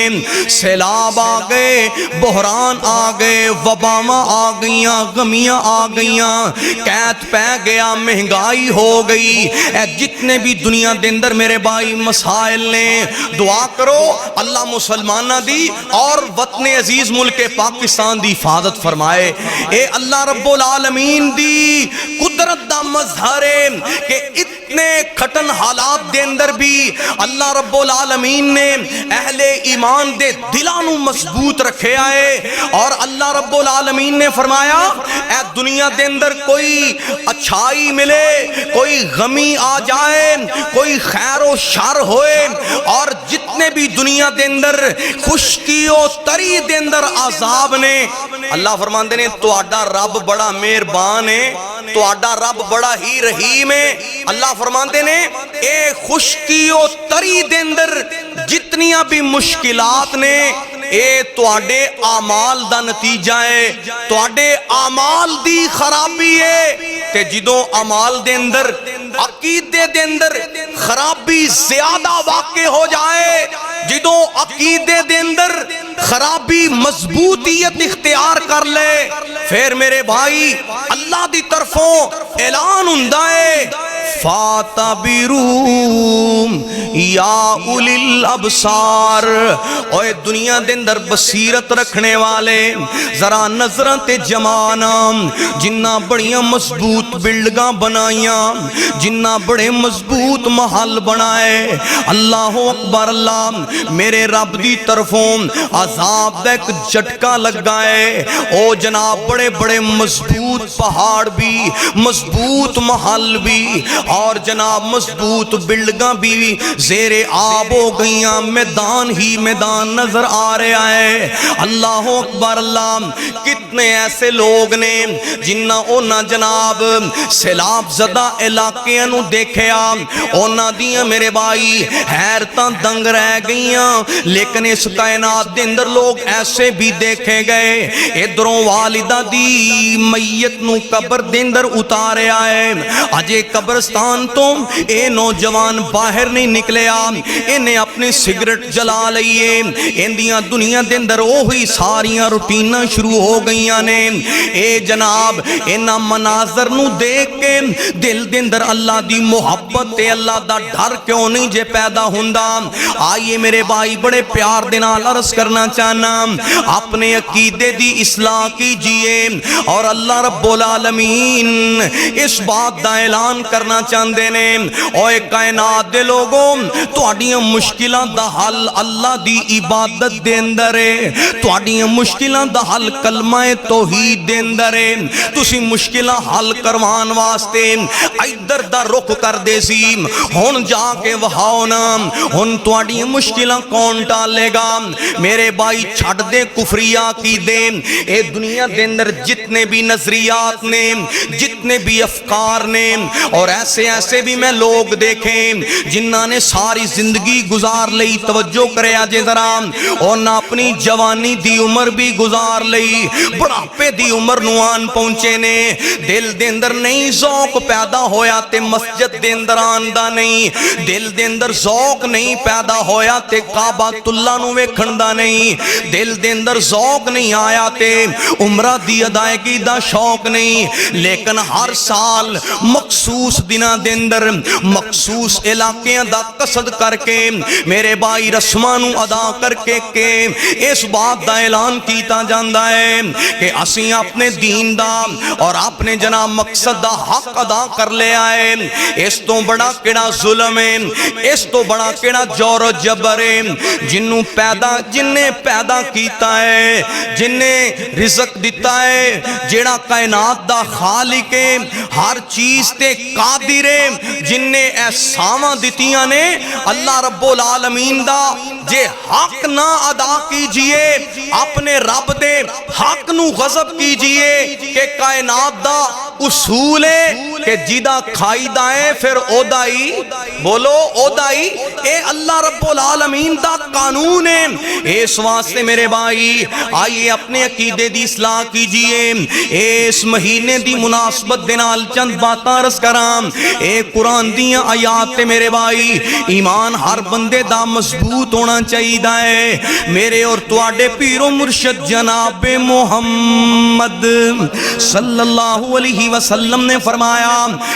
سیلاب آگئے بحران آگئے وباما آگئیاں غمیاں آگئیاں قید پہ گیا مہنگائی ہو گئی اے جتنے بھی دنیا دے اندر میرے بھائی مسائل نے دعا کرو اللہ مسلمانہ دی اور وطن عزیز ملک پاکستان دی حفاظت فرمائے۔ اے اللہ رب العالمین دی قدرت دا مظہر ہے کہ اتنے کھٹن حالات دے اندر بھی اللہ رب العالمین نے اہل ایمان دے دلانو مضبوط رکھے آئے۔ اور اللہ رب العالمین نے فرمایا اے دنیا دے اندر کوئی اچھائی ملے کوئی غمی آ جائے کوئی خیر و شر ہوئے اور جتنے بھی دنیا دے اندر خشکی و تری دے اندر عذاب نے اللہ فرماندے نے تو آڈا رب بڑا مہربان ہے تو آڈا رب بڑا ہی رحیم ہے۔ اللہ فرماندے نے اے خشکی و تری دے اندر جتنیاں بھی مشکلات نے اے تو آڈے آمال دا نتیجہ ہے تو آڈے آمال دی خرابی ہے تے جدوں آمال دے اندر عقیدے دے اندر خرابی زیادہ واقع ہو جائے جدوں عقیدے دے اندر خرابی مضبوطیت اختیار کر لے پھر میرے بھائی اللہ دی طرفوں اعلان ہوندا ہے فَاتَبِرُوم یا اولی الابصار، اوے دنیا دے اندر بصیرت رکھنے والے ذرا نظریں تے جمانا جنہ بڑیاں مضبوط بلڈگاں بنائیاں جنہ بڑے مضبوط محل بنائے اللہ اکبر اللہ میرے رب دی طرفوں عذاب دا ایک جھٹکا لگائے او جناب بڑے بڑے مضبوط پہاڑ بھی مضبوط محل بھی اور جناب مضبوط بلڈگاں بھی زیر آب ہو گئیاں میدان ہی میدان نظر آ رہے آئے اللہ اکبر اللہ کتنے ایسے لوگ نے جنہ اونا جناب سیلاب زدہ علاقے انو دیکھے اونا دیاں میرے بھائی حیرتاں دنگ رہ گئیاں لیکن اس کائنات دے اندر لوگ ایسے بھی دیکھے گئے ادھروں والدہ دی میت نو قبر دے اندر اتارے آئے اجے قبر قبرستان تو اے نوجوان باہر نہیں نکلیا، انہیں اپنی سگریٹ جلا لئیے، اندیاں دنیا دے اندر وہی ساریاں روٹیناں شروع ہو گئیاں نے۔ اے جناب انہاں مناظر نو دیکھ کے دل دے اندر اللہ دی محبت تے اللہ دا ڈر کیوں نہیں جے پیدا ہوندا؟ آئیے میرے بھائی بڑے پیار دے نال عرض کرنا چاہنا، اپنے عقیدے دی اصلاح کیجئے اور اللہ رب العالمین اس بات دا اعلان کرنا چاہندے نے، اوے کائنات دے لوگوں تہاڈیاں مشکلاں دا حل اللہ دی عبادت دے اندر ہے، تہاڈیاں مشکلاں دا حل کلمہ توحید دے اندر ہے۔ تسی مشکلاں حل کروان واسطے ادھر دا رخ کر دے سی، ہن جا کے وہاؤ نا، ہن تہاڈیاں مشکلاں کون ٹالے گا؟ میرے بھائی چھڑ دے کفری عقیدے، اے دنیا دے اندر جتنے بھی نظریات نے، جتنے بھی افکار نے، اور ایسے ایسے بھی میں لوگ دیکھیں جنہاں نے ساری زندگی گزار لئی، توجہ کرے آجے ذرا، اور نہ اپنی جوانی دی عمر بھی گزار لئی، بڑھاپے دی عمر نوان پہنچے نے، دل دے اندر نہیں ذوق پیدا ہویا تے مسجد دے اندر آندہ نہیں، دل دے اندر ذوق نہیں پیدا ہویا تے کعبہ اللہ نو ویکھندا نہیں، دل دے اندر ذوق نہیں آیا تے عمرہ دی ادائیگی دا شوق نہیں، لیکن ہر سال مخصوص دنہ دے اندر مخصوص علاقیاں دا قصد کر کے میرے بھائی رسمانو ادا کر کے اس بات دا اعلان کیتا جاندہ ہے کہ اسیں اپنے دین دا اور اپنے جناب مقصد دا حق ادا کر لے آئے۔ اس تو بڑا کیڑا ظلم ہے، اس تو بڑا کیڑا جور و جبر ہے، جنہیں پیدا کیتا ہے، جنہیں رزق دیتا ہے، جیڑا کائنات دا خالق ہے، ہر چیز تے قادر ہے، جنہیں احساناں دتیاں نے، اللہ رب العالمین دا جے حق نہ ادا کیجئے، اپنے رب دے حق نو غضب کیجئے کہ کائنات دا اصول ہے کہ جیدہ کھائی دائیں پھر او دائی، بولو او دائی، اے اللہ رب العالمین دا قانون ہے۔ اس واسطے میرے بھائی آئیے اپنے عقیدے دی اصلاح کیجئے، اس مہینے دی مناسبت دنال چند باتاں رس کرام، اے قرآن دیاں آیات تے میرے بھائی ایمان ہر بندے دا مضبوط ہونا چاہیے ہے۔ میرے اور تواڈے پیر و مرشد جناب محمد صلی اللہ علیہ وسلم نے فرمایا،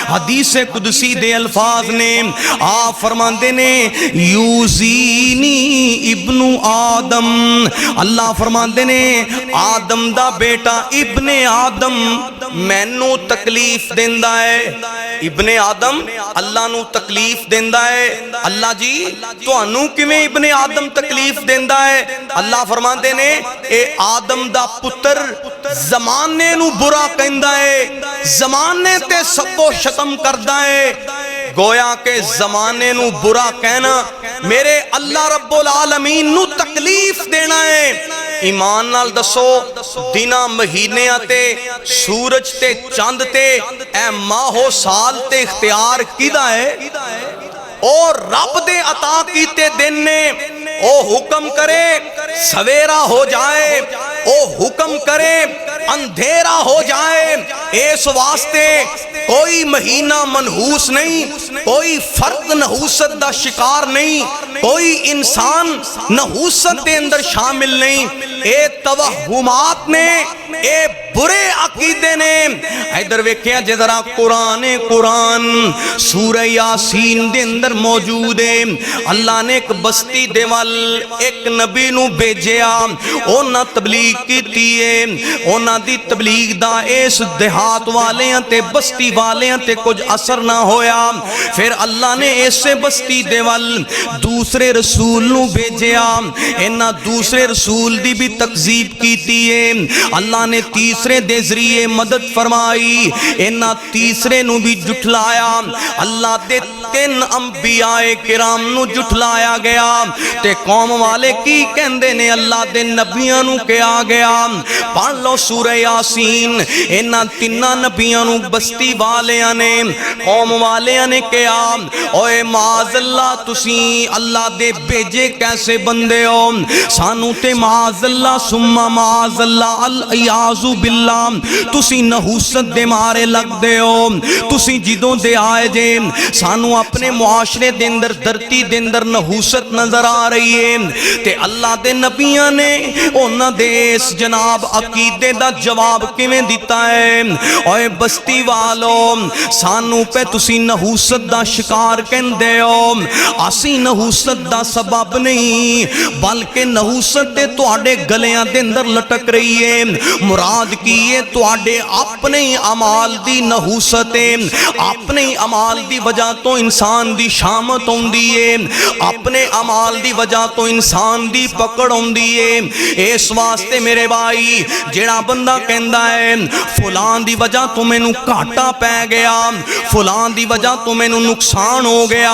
حدیث قدسی دے الفاظ نے، آپ فرماندے نے یوزینی ابن آدم، اللہ فرماندے نے آدم دا بیٹا ابن آدم مینو تکلیف دیندہ ہے، ابن آدم اللہ نو تکلیف دیندہ ہے۔ اللہ جی تو انو کمیں ابن آدم تکلیف دیندہ ہے؟ اللہ فرماندے نے اے آدم دا پتر زمانے نو برا کہندہ ہے، زمانے تے سب و شتم کردہ ہے، گویا کہ زمانے نو برا کہنا میرے اللہ رب العالمین نو تکلیف دینا ہے۔ ایمان نال دسو دنہ مہینے آتے سورج تے چاند تے اے ماہ و سال تے اختیار کیدا ہے؟ اور رب دے عطا کیتے دن نے او حکم کرے سویرا ہو جائے، او حکم کرے اندھیرا ہو جائے، اس واسطے کوئی مہینہ منحوس نہیں، کوئی فرد نحوست دا شکار نہیں، کوئی انسان نحوست دے اندر شامل نہیں، اے توہمات نے، اے برے عقیدے نے۔ ادھر ویکھیا جے ذرا قرآن سورہ یاسین دے اندر موجود ہے، اللہ نے ایک بستی دے وال ایک نبی نو بھیجیا، اونا تبلیغ کیتی ہے، اونا دی تبلیغ دا اس دیہات والیاں تے بستی والیاں تے کچھ اثر نہ ہویا، پھر اللہ نے ایسے بستی دے وال دوسرے رسول نو بھیجیا، اینا دوسرے رسول دی بھی تکذیب کیتی ہے، اللہ نے تیسرے دے ذریعے مدد فرمائی، اینا تیسرے نو بھی جھٹلایا، اللہ دے 3 انبیاء کرام نو جھٹلایا گیا، تے قوم والے کی کہندے نے اللہ دے نبیاں نو کیا گیا، پڑھ لو سورہ یاسین. انہاں تیناں نبیاں نو بستی والیاں نے قوم والیاں نے کہا اوے معاذ اللہ تسی اللہ دے بھیجے کیسے بندے ہو, سانو تے معاذ اللہ ثم معاذ اللہ الیاذ باللہ تسی نحوست دے مارے لگ دے ہو. تسی جدوں دے آئے جے سانو اپنے معاشرے دے اندر دھرتی دے اندر نحوست نظر آ رہی ہے تے اللہ دے نبیاں نے انہاں دے اس جناب عقیدے دا جواب کیویں دیتا ہے. اوے بستی والو سانو پہ تسی نحوست دا شکار کہندے ہو, اسی نحوست دا سبب نہیں بلکہ نحوست تے تواڈے گلیاں دے اندر لٹک رہی ہے. مراد کی ہے تواڈے اپنے اعمال دی نحوست ہے, اپنے اعمال دی وجہ تو انسان دی شامت ہوندی ہے, اپنے اعمال دی وجہ تو انسان دی پکڑ ہوندی ہے. اس واسطے میرے بھائی جڑا بندہ کہندا ہے فلان دی وجہ تو مینوں گھاٹا پے گیا, فلان دی وجہ تو مینوں نقصان ہو گیا,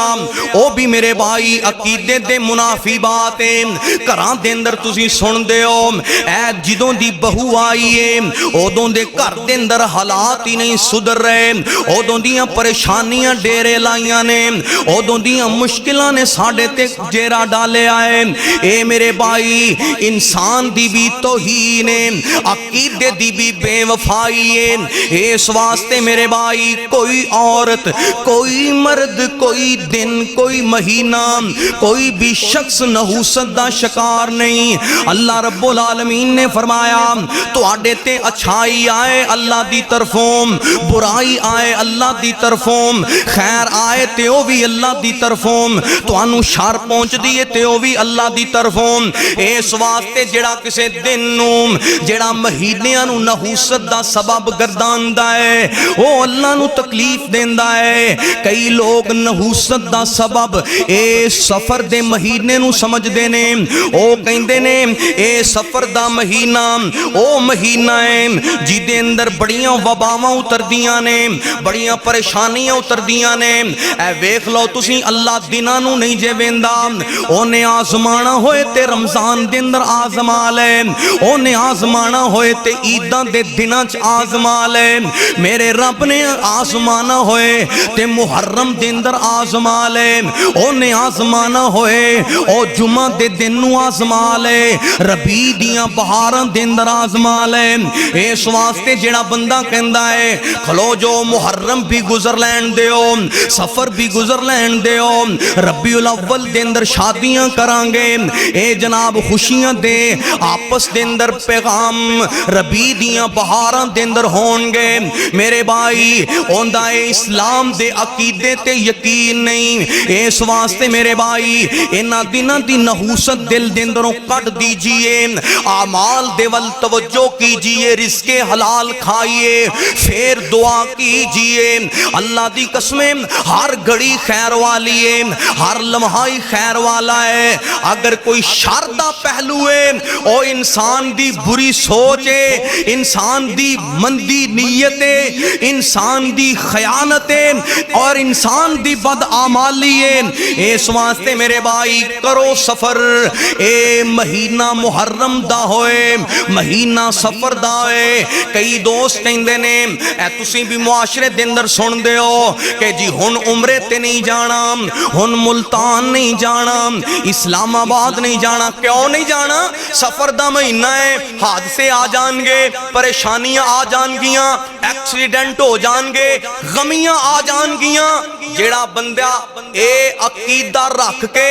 او بھی میرے بھائی عقیدے دے منافی بات ہے. گھراں دے اندر تسی سن دے ہو اے جدوں دی بہو آئی ہے اودوں دے گھر دے اندر حالات ہی نہیں سدھر رہے, اودوں دیاں پریشانیاں ڈیرے لائیاں نے, اودوں دیاں مشکلاں نے ساڈے تے جیرا ڈالے آئے. اے میرے بھائی انسان دی بھی توہین ہے, عقیدے دی بھی بے وفائی ہے. اس واسطے میرے بھائی کوئی عورت کوئی مرد کوئی دن کوئی مہینہ کوئی بھی شخص نحوست دا شکار نہیں. اللہ رب العالمین نے فرمایا تو آڈے تے اچھائی آئے اللہ دی طرفوں, برائی آئے اللہ دی طرفوں, خیر آئے تے او بھی اللہ دی طرفوں, تو انو شر پہنچ دیئے تے او بھی اللہ دی طرفوں. اس واسطے جڑا کسے دن نو جڑا مہینیاں نو نحوست دا سبب گرداندا ہے او اللہ نو تکلیف دیندا ہے. کئی لوگ نحوست دا سبب اے سفر دے مہینے نو سمجھ دے نے, او کہندے نے اے سفر دا مہینہ او مہینہ ہے جی دے اندر بڑیاں وباواں اتردیاں نے, بڑیاں پریشانیاں اتردیاں نے. اے ویکھ لو تسی اللہ دناں نو نہیں جے ویندا, اونے آزمانا ہوئے تے رمضان دے اندر آزما لے, اونے آزمانا ہوئے تے عیداں دے دناں چ آزما لے. میرے رب نے آزمانا ہوئے تے محرم دے اندر آزما لے, اونے آزمانا ہوئے او جمعہ دے دن نو آزما لے, ربیع دیاں بہاراں دے اندر آزما لے. اس واسطے جڑا بندہ کہندا ہے کھلو جو محرم بھی گزر لین دیو, سفر بھی گزر لین دیو, ربیع الاول دے اندر شادیاں کران گے, اے جناب خوشیاں دے آپس دے اندر پیغام ربیع دیاں بہاراں دے اندر ہون گے. میرے بھائی اوندا اسلام دے عقیدے تے یقین نہیں. اس واسطے میرے بھائی انہاں دناں دی نحوست دل دے اندروں کٹ دیجئے, اعمال دے ول توجہ کیجئے, رزق حلال کھائیے, پھر دعا کیجئے. اللہ دی قسمیں ہر گھڑی خیر والی ہے, ہر لمحہ خیر والا ہے. اگر کوئی شر دا پہلو ہے او انسان دی بری سوچ ہے, انسان دی مندی نیت ہے, انسان دی خیانت ہے اور انسان دی بد اعمالی ہے. اس واسطے میرے بھائی کرو سفر, اے مہینہ محرم دا ہوئے, مہینہ سفر دا ہوئے. کئی دوست کہندے نے اے تسی بھی معاشرے دے اندر سن دے ہو کہ جی ہن عمرے تے نہیں جانا, ہن ملتان نہیں جانا, اسلام آباد نہیں جانا. کیوں نہیں جانا؟ سفر دا مہینہ ہے, حادثے آ جان گے, پریشانیاں آ جان گیاں, ایکسیڈنٹ ہو جان گے, غمیاں آ جان گیاں. جیڑا بندہ اے عقیدہ رکھ کے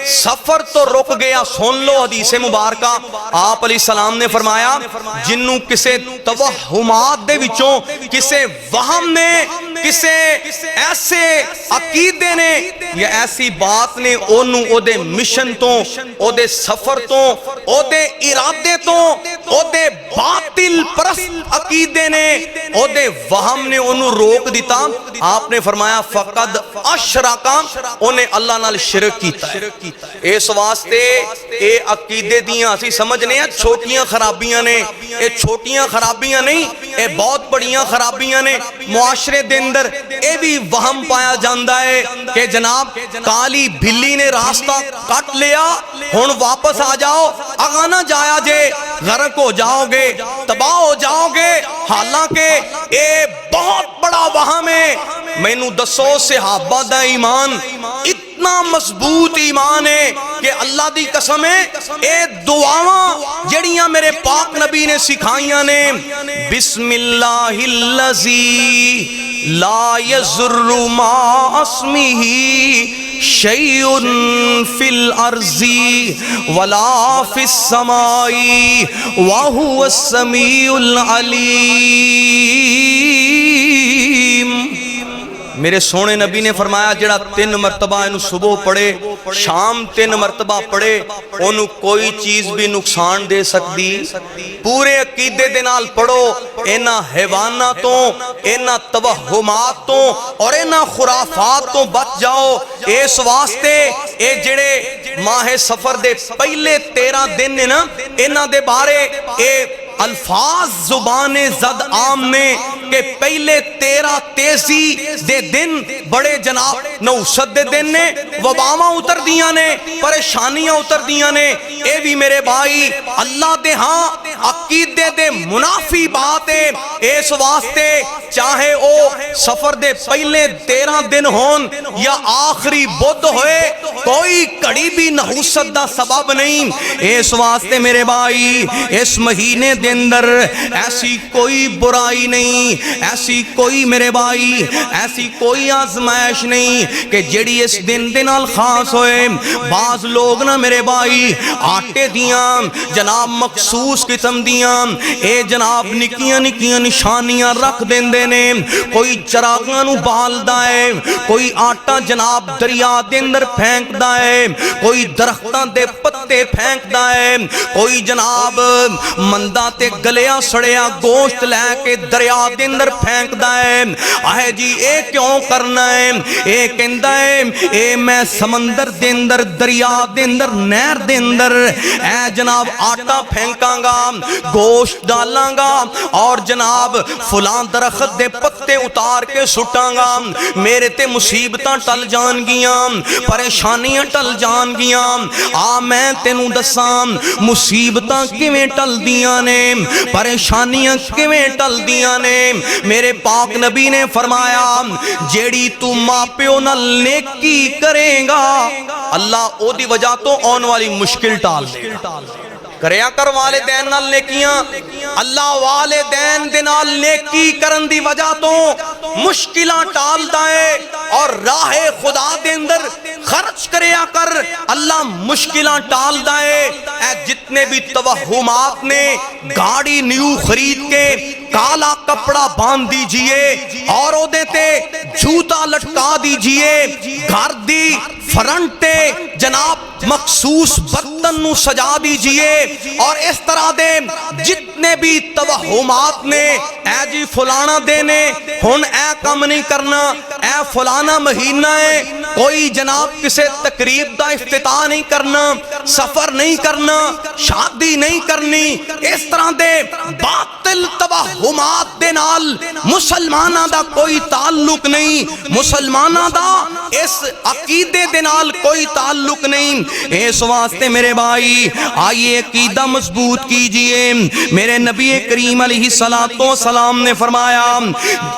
سفر تو رک گیا, سن لو حدیث مبارکہ آپ علیہ السلام نے فرمایا جنوں کسے توہمات دے وچوں کسے وہم نے کسے ایسے عقیدے نے یا ایسی بات نے اونوں او دے مشن تو او دے سفر تو او دے ارادے تو او دے باطل پرست عقیدے نے او دے وہم نے انہوں روک دیتا. آپ نے فرمایا فقد اشرکا, انہیں اللہ نال شرک کیتا ہے. اس واسطے اے عقیدے دیاں اسی سمجھنے ہیں چھوٹیاں خرابیاں نے, اے چھوٹیاں خرابیاں نہیں, اے بہت بڑیاں خرابیاں نے معاشرے دے اندر۔ اے بھی وہم پایا جاندا ہے کہ جناب کالی بھلی نے راستہ کٹ لیا ہن واپس آ جاؤ، اگا نہ جایا جے غرق ہو جاؤ گے، تباہ ہو جاؤ گے۔ حالانکہ اے بہت بڑا وہم ہے۔ مینوں دسو صحابہ دا ایمان اتنا مضبوط ایمان ہے کہ اللہ دی قسم ہے اے دعاواں جڑیاں میرے پاک نبی نے سکھائیاں نے، بسم اللہ الذی لا یضر مع اسمہ شیء فی الارض ولا فی السماء وہو السمیع العلیم۔ میرے سونے نبی نے فرمایا جڑا 3 مرتبہ انہوں صبح پڑھے شام 3 مرتبہ پڑھے انہوں کوئی چیز بھی نقصان دے سکتی۔ پورے عقیدے دے نال پڑھو، اینا حیواناتوں، اینا توہماتوں اور اینا خرافاتوں بچ جاؤ۔ اس واسطے اے جڑے ماہ سفر دے پہلے 13 دن نے نا، اینا دے بارے اے الفاظ زبان زد عام نے کہ پہلے 13 تیزی دے دن بڑے جناب نوست دے دن نے، وباواں اتر دیاں نے، پریشانیاں اتر دیاں نے۔ اے بھی میرے بھائی اللہ دے ہاں عقیدے دے منافی بات ہے۔ اس واسطے چاہے او سفر دے پہلے 13 دن ہون یا آخری بدھ ہوئے، کوئی کڑی بھی نحوست دا سبب نہیں۔ اس واسطے میرے بھائی اس مہینے دے اندر ایسی کوئی برائی نہیں، ایسی کوئی میرے بھائی ایسی کوئی آزمائش نہیں کہ جڑی اس دن نال خاص ہوئے۔ بعض لوگ نا میرے بھائی آٹے دیاں جناب مخصوص قسم دیاں اے جناب نکیاں نکیاں نشانیاں رکھ دیندے نے، کوئی چراغاں نو بالدا ہے، کوئی آٹا جناب دریا دے اندر پھینکدا ہے، کوئی درختاں دے پتے پھینکدا ہے، کوئی جناب مندہ تے گلیا سڑیا گوشت لے کے دریا دے اندر پھینکدا ہے۔ آہے جی اے کیوں کرنا ہے؟ اے کہندا ہے اے میں سمندر دے اندر دریا دے اندر نہر دے اندر اے جناب آٹا پھینکاں گا، گوشت ڈالاں گا اور جناب فلان درخت دے پتے اتار کے سٹاں گا، میرے تے مصیبتاں ٹل جان گیاں، پریشانیاں ٹل جان گیاں۔ آ میں تینوں دساں مصیبتاں کیویں ٹل دیاں نے، پریشانیاں کیویں ٹل دیاں نے۔ میرے پاک نبی نے فرمایا جیڑی تو ماں پیو نال نیکی کریں گا اللہ او دی وجہ تو آن والی مشکل ٹال دے گا۔ کریا کر والدین نال نیکیاں، اللہ والدین دے نال نیکی کرن دی وجہ تو مشکلاں ٹال دائے، اور راہ خدا دے اندر خرچ کریا کر اللہ مشکلاں ٹال دائے۔ اے جتنے بھی توہمات نے گاڑی نیو خرید کے کالا کپڑا باندھ دیجئے اور او دیتے جھوتا لٹکا دیجئے، گھر دی فرنٹے جناب مخصوص برتن نو سجا دیجئے، اور اس طرح دے جتنے بھی توہمات نے اے جی فلانا دینے ہن اے کم نہیں کرنا، اے فلانا مہینہ ہے کوئی جناب کسے تقریب دا افتتاح نہیں کرنا، سفر نہیں کرنا، شادی نہیں کرنی، اس طرح دے باطل توہمات دے نال مسلمانہ دا کوئی تعلق نہیں، مسلمانہ دا اس عقیدے دے نال کوئی تعلق نہیں۔ اس واسطے میرے بھائی آئیے عقیدہ مضبوط کیجئے۔ میرے نبی کریم علیہ السلام نے فرمایا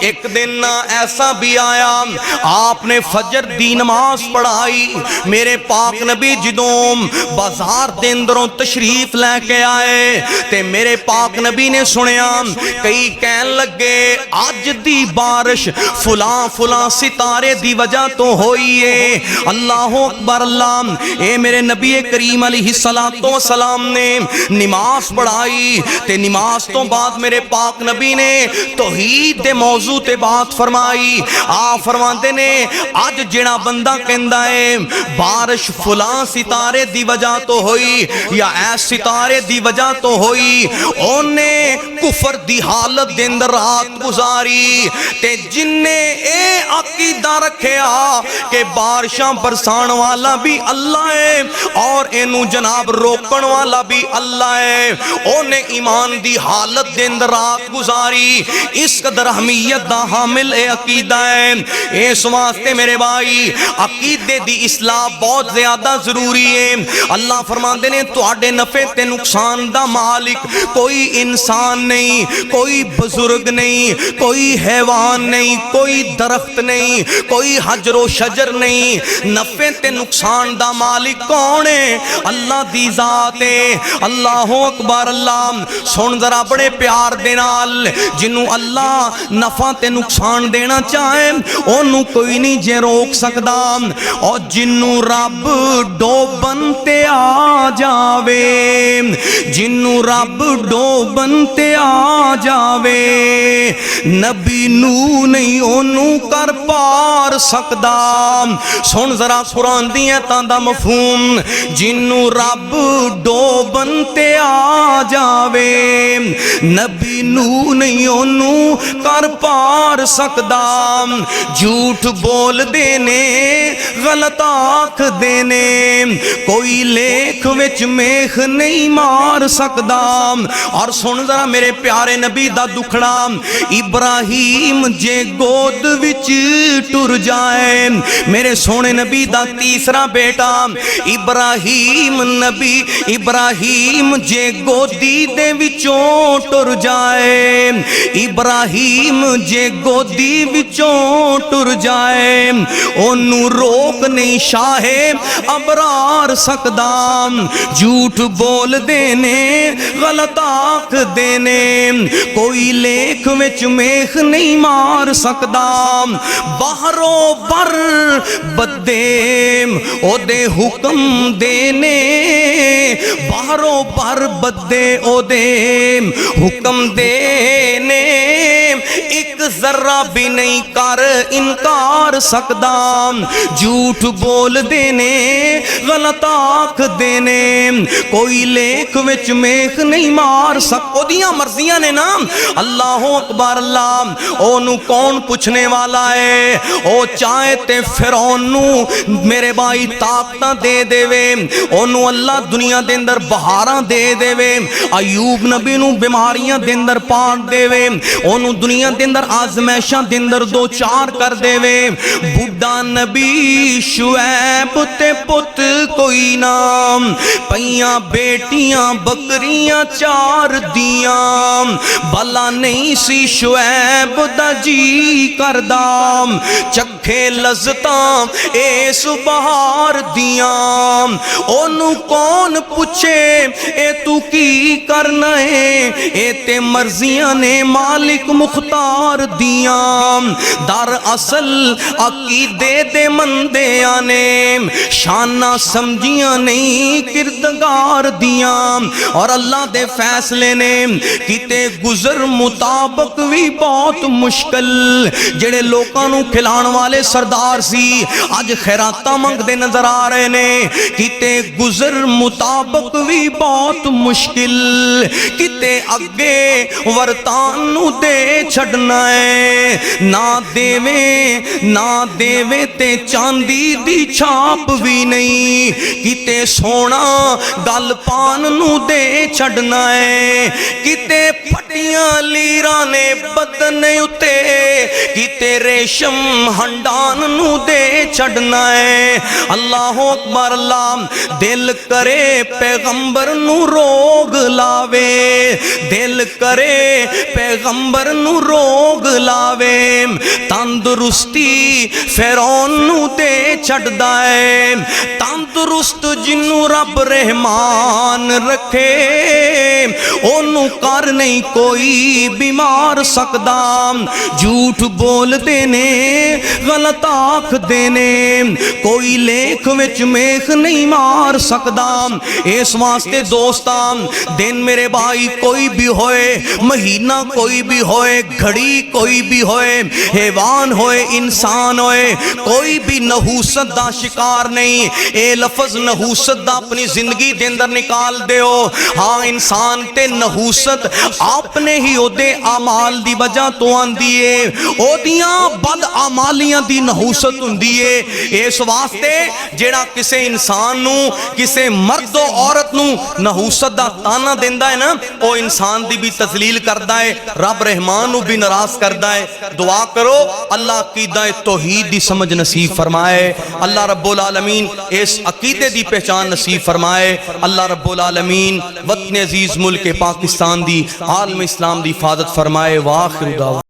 ایک دن ایسا بھی آیا آپ نے فجر دی نماز پڑھائی، میرے پاک نبی جدوں بازار دے اندروں تشریف لے کے آئے تے میرے پاک نبی نے سنیا کئی کہن لگے آج دی بارش فلاں فلاں ستارے دی وجہ تو ہوئی ہے۔ اللہ اکبر اللہ۔ اے میرے نبی کریم علیہ السلام نے نماز پڑھائی تے نماز تو بعد میرے پاک نبی نے توحید دے موضوع تے بات فرمائی۔ آپ فرماندے نے آج جڑا بندہ کہندا ہے بارش فلاں ستارے دی وجہ تو ہوئی یا ایس ستارے دی وجہ تو ہوئی، اونے کفر دی حالت دے اندر رات گزاری تے جن نے اے عقیدہ رکھیا کہ بارشاں برسان والا بھی اللہ ہے اور اینو جناب روکن والا بھی اللہ ہے. اونے ایمان دی حالت دے اندر رات گزاری. اس قدر اہمیت دا حامل اے عقیدہ ہے. اس واسطے میرے بھائی عقیدے دی اصلاح بہت زیادہ ضروری ہے. اللہ فرماندے نے تواڈے نفع تے نقصان دا مالک کوئی انسان نہیں, کوئی بزرگ نہیں, کوئی حیوان نہیں, کوئی درخت نہیں, کوئی حجر و شجر نہیں. نفع تے نقصان دا مالک کون ہے؟ اللہ دی ذات ہے. اللہ اکبر. اللہ سن ذرا بڑے پیار دے نال جنوں اللہ نفع تے نقصان دینا چاہے اونوں کوئی نہیں جے روک سکدا. اور جنوں رب ڈوبن تے آ جاوے, جنوں رب ڈوبن تے آ جاوے, نبی نو نہیں اونوں کر پار سکدا. سن ذرا قرآن دی ایتاں دا مفہوم. جنوں رب ڈوبن تے آ جاوے, نبی نو نہیں اونوں کر پار سکدا. جھوٹ بول دینے, غلط آکھ دینے, کوئی لیکھ وچ میخ نہیں مار سکدا. اور سن ذرا میرے پیارے نبی دا دکھڑا. ابراہیم جے گود وچ ٹر جائے, میرے سونے نبی دا تیسرا بیٹا ابراہیم, نبی ابراہیم جے گودی دے وچوں ٹر جائے, ابراہیم جے گودی وچوں ٹر جائے, اونوں روک نہیں شاہ ابرار سکدا. جھوٹ بول دینے, غلط آکھ دینے, کوئی لیکھ وچ میخ نہیں مار سکدا. باہروں بر بدے او دے حکم دینے, باہروں بر بدے او دے حکم دینے, ایک ذرہ بھی نہیں کر انکار سکدا. جھوٹ بول دینے, غلط آکھ دینے, کوئی لیکھ وچ میخ نہیں مار سکدا. دیاں مرضیاں نے نا. اللہ اکبر. اللہ اونوں کون پوچھنے والا ہے؟ او چاہے تے فرعون نو میرے بھائی طاقتاں دے دے وے, اونوں اللہ دنیا دے اندر بہاراں دے دے وے, ایوب نبی نو بیماریاں دے اندر پار دے وے, اونوں دنیا دے اندر آزمائشاں دے اندر دو چار کر دے وے. بڈھا نبی شعیب تے پت کوئی نام, پیاں بیٹیاں بکریاں چار دیاں, بلا نہیں سی شعیب دا جی کردا, چکھے لذتاں اس بہار دیاں. اونوں کون پوچھے اے تو کی کرنا ہے, اے تے مرضیاں نے مالک مختار دیاں. در اصل عقیدے دے مندیاں نے شانہ سمجھیاں نہیں کردگار دیاں. اور اللہ دے فیصلے نے کیتے گزر مطابق بھی بہت مشکل. جڑے لوکاں نو کھلان والے سردار سی اج خیراتاں منگ دے نظر آ رہے نے. کیتے گزر مطابق بھی بہت مشکل, کیتے اگے ورتان نو دے چھڑنا ہے. نہ دیوے تے چاندی دی چھاپ بھی نہیں, کیتے سونا گل پان نو دے چھڑنا ہے. کیتے پٹیاں لیراں نے بدن اتے, کیتے ریشم ہنڈان نو دے چھڑنا ہے. اللہ اکبر. اللہ دل کرے پیغمبر نو روگ لاوے, دل کرے پیغمبر نو روگ لاوے, تندرستی فرعون نو دے چھڑدا ہے. تندرست جنوں رب رحمان رکھے اونوں کر نہیں کوئی بیمار سکدا. جھوٹ بول دینے, غلط آکھ دینے, کوئی لیکھ وچ میخ نہیں مار سکدا. اس واسطے دوستان دن میرے بھائی کوئی بھی ہوئے, مہینہ کوئی بھی ہوئے, گھڑی کوئی بھی ہوئے, حیوان ہوئے, انسان ہوئے, کوئی بھی نحوست دا شکار نہیں. اے لفظ نحوست دا اپنی زندگی دے اندر نکال دیو. ہاں انسان تے نحوست آپ اپنے ہی اودے اعمال دی وجہ تو آندی ہے، اودیاں بد اعمالیاں دی نحوست ہوندی ہے۔ اس واسطے جیڑا کسے انسان نو، کسے مرد و عورت نو نحوست دا تانا دیندا ہے نا، او انسان دی بھی تذلیل کردا ہے، رب رحمان نو بھی ناراض کردا ہے۔ دعا کرو اللہ عقیدہ توحید دی سمجھ نصیب فرمائے، اللہ رب العالمین اس عقیدے دی پہچان نصیب فرمائے، اللہ رب العالمین وطن عزیز ملک پاکستان دی عالم اسلام دی حفاظت فرمائے۔ وآخر دعوانا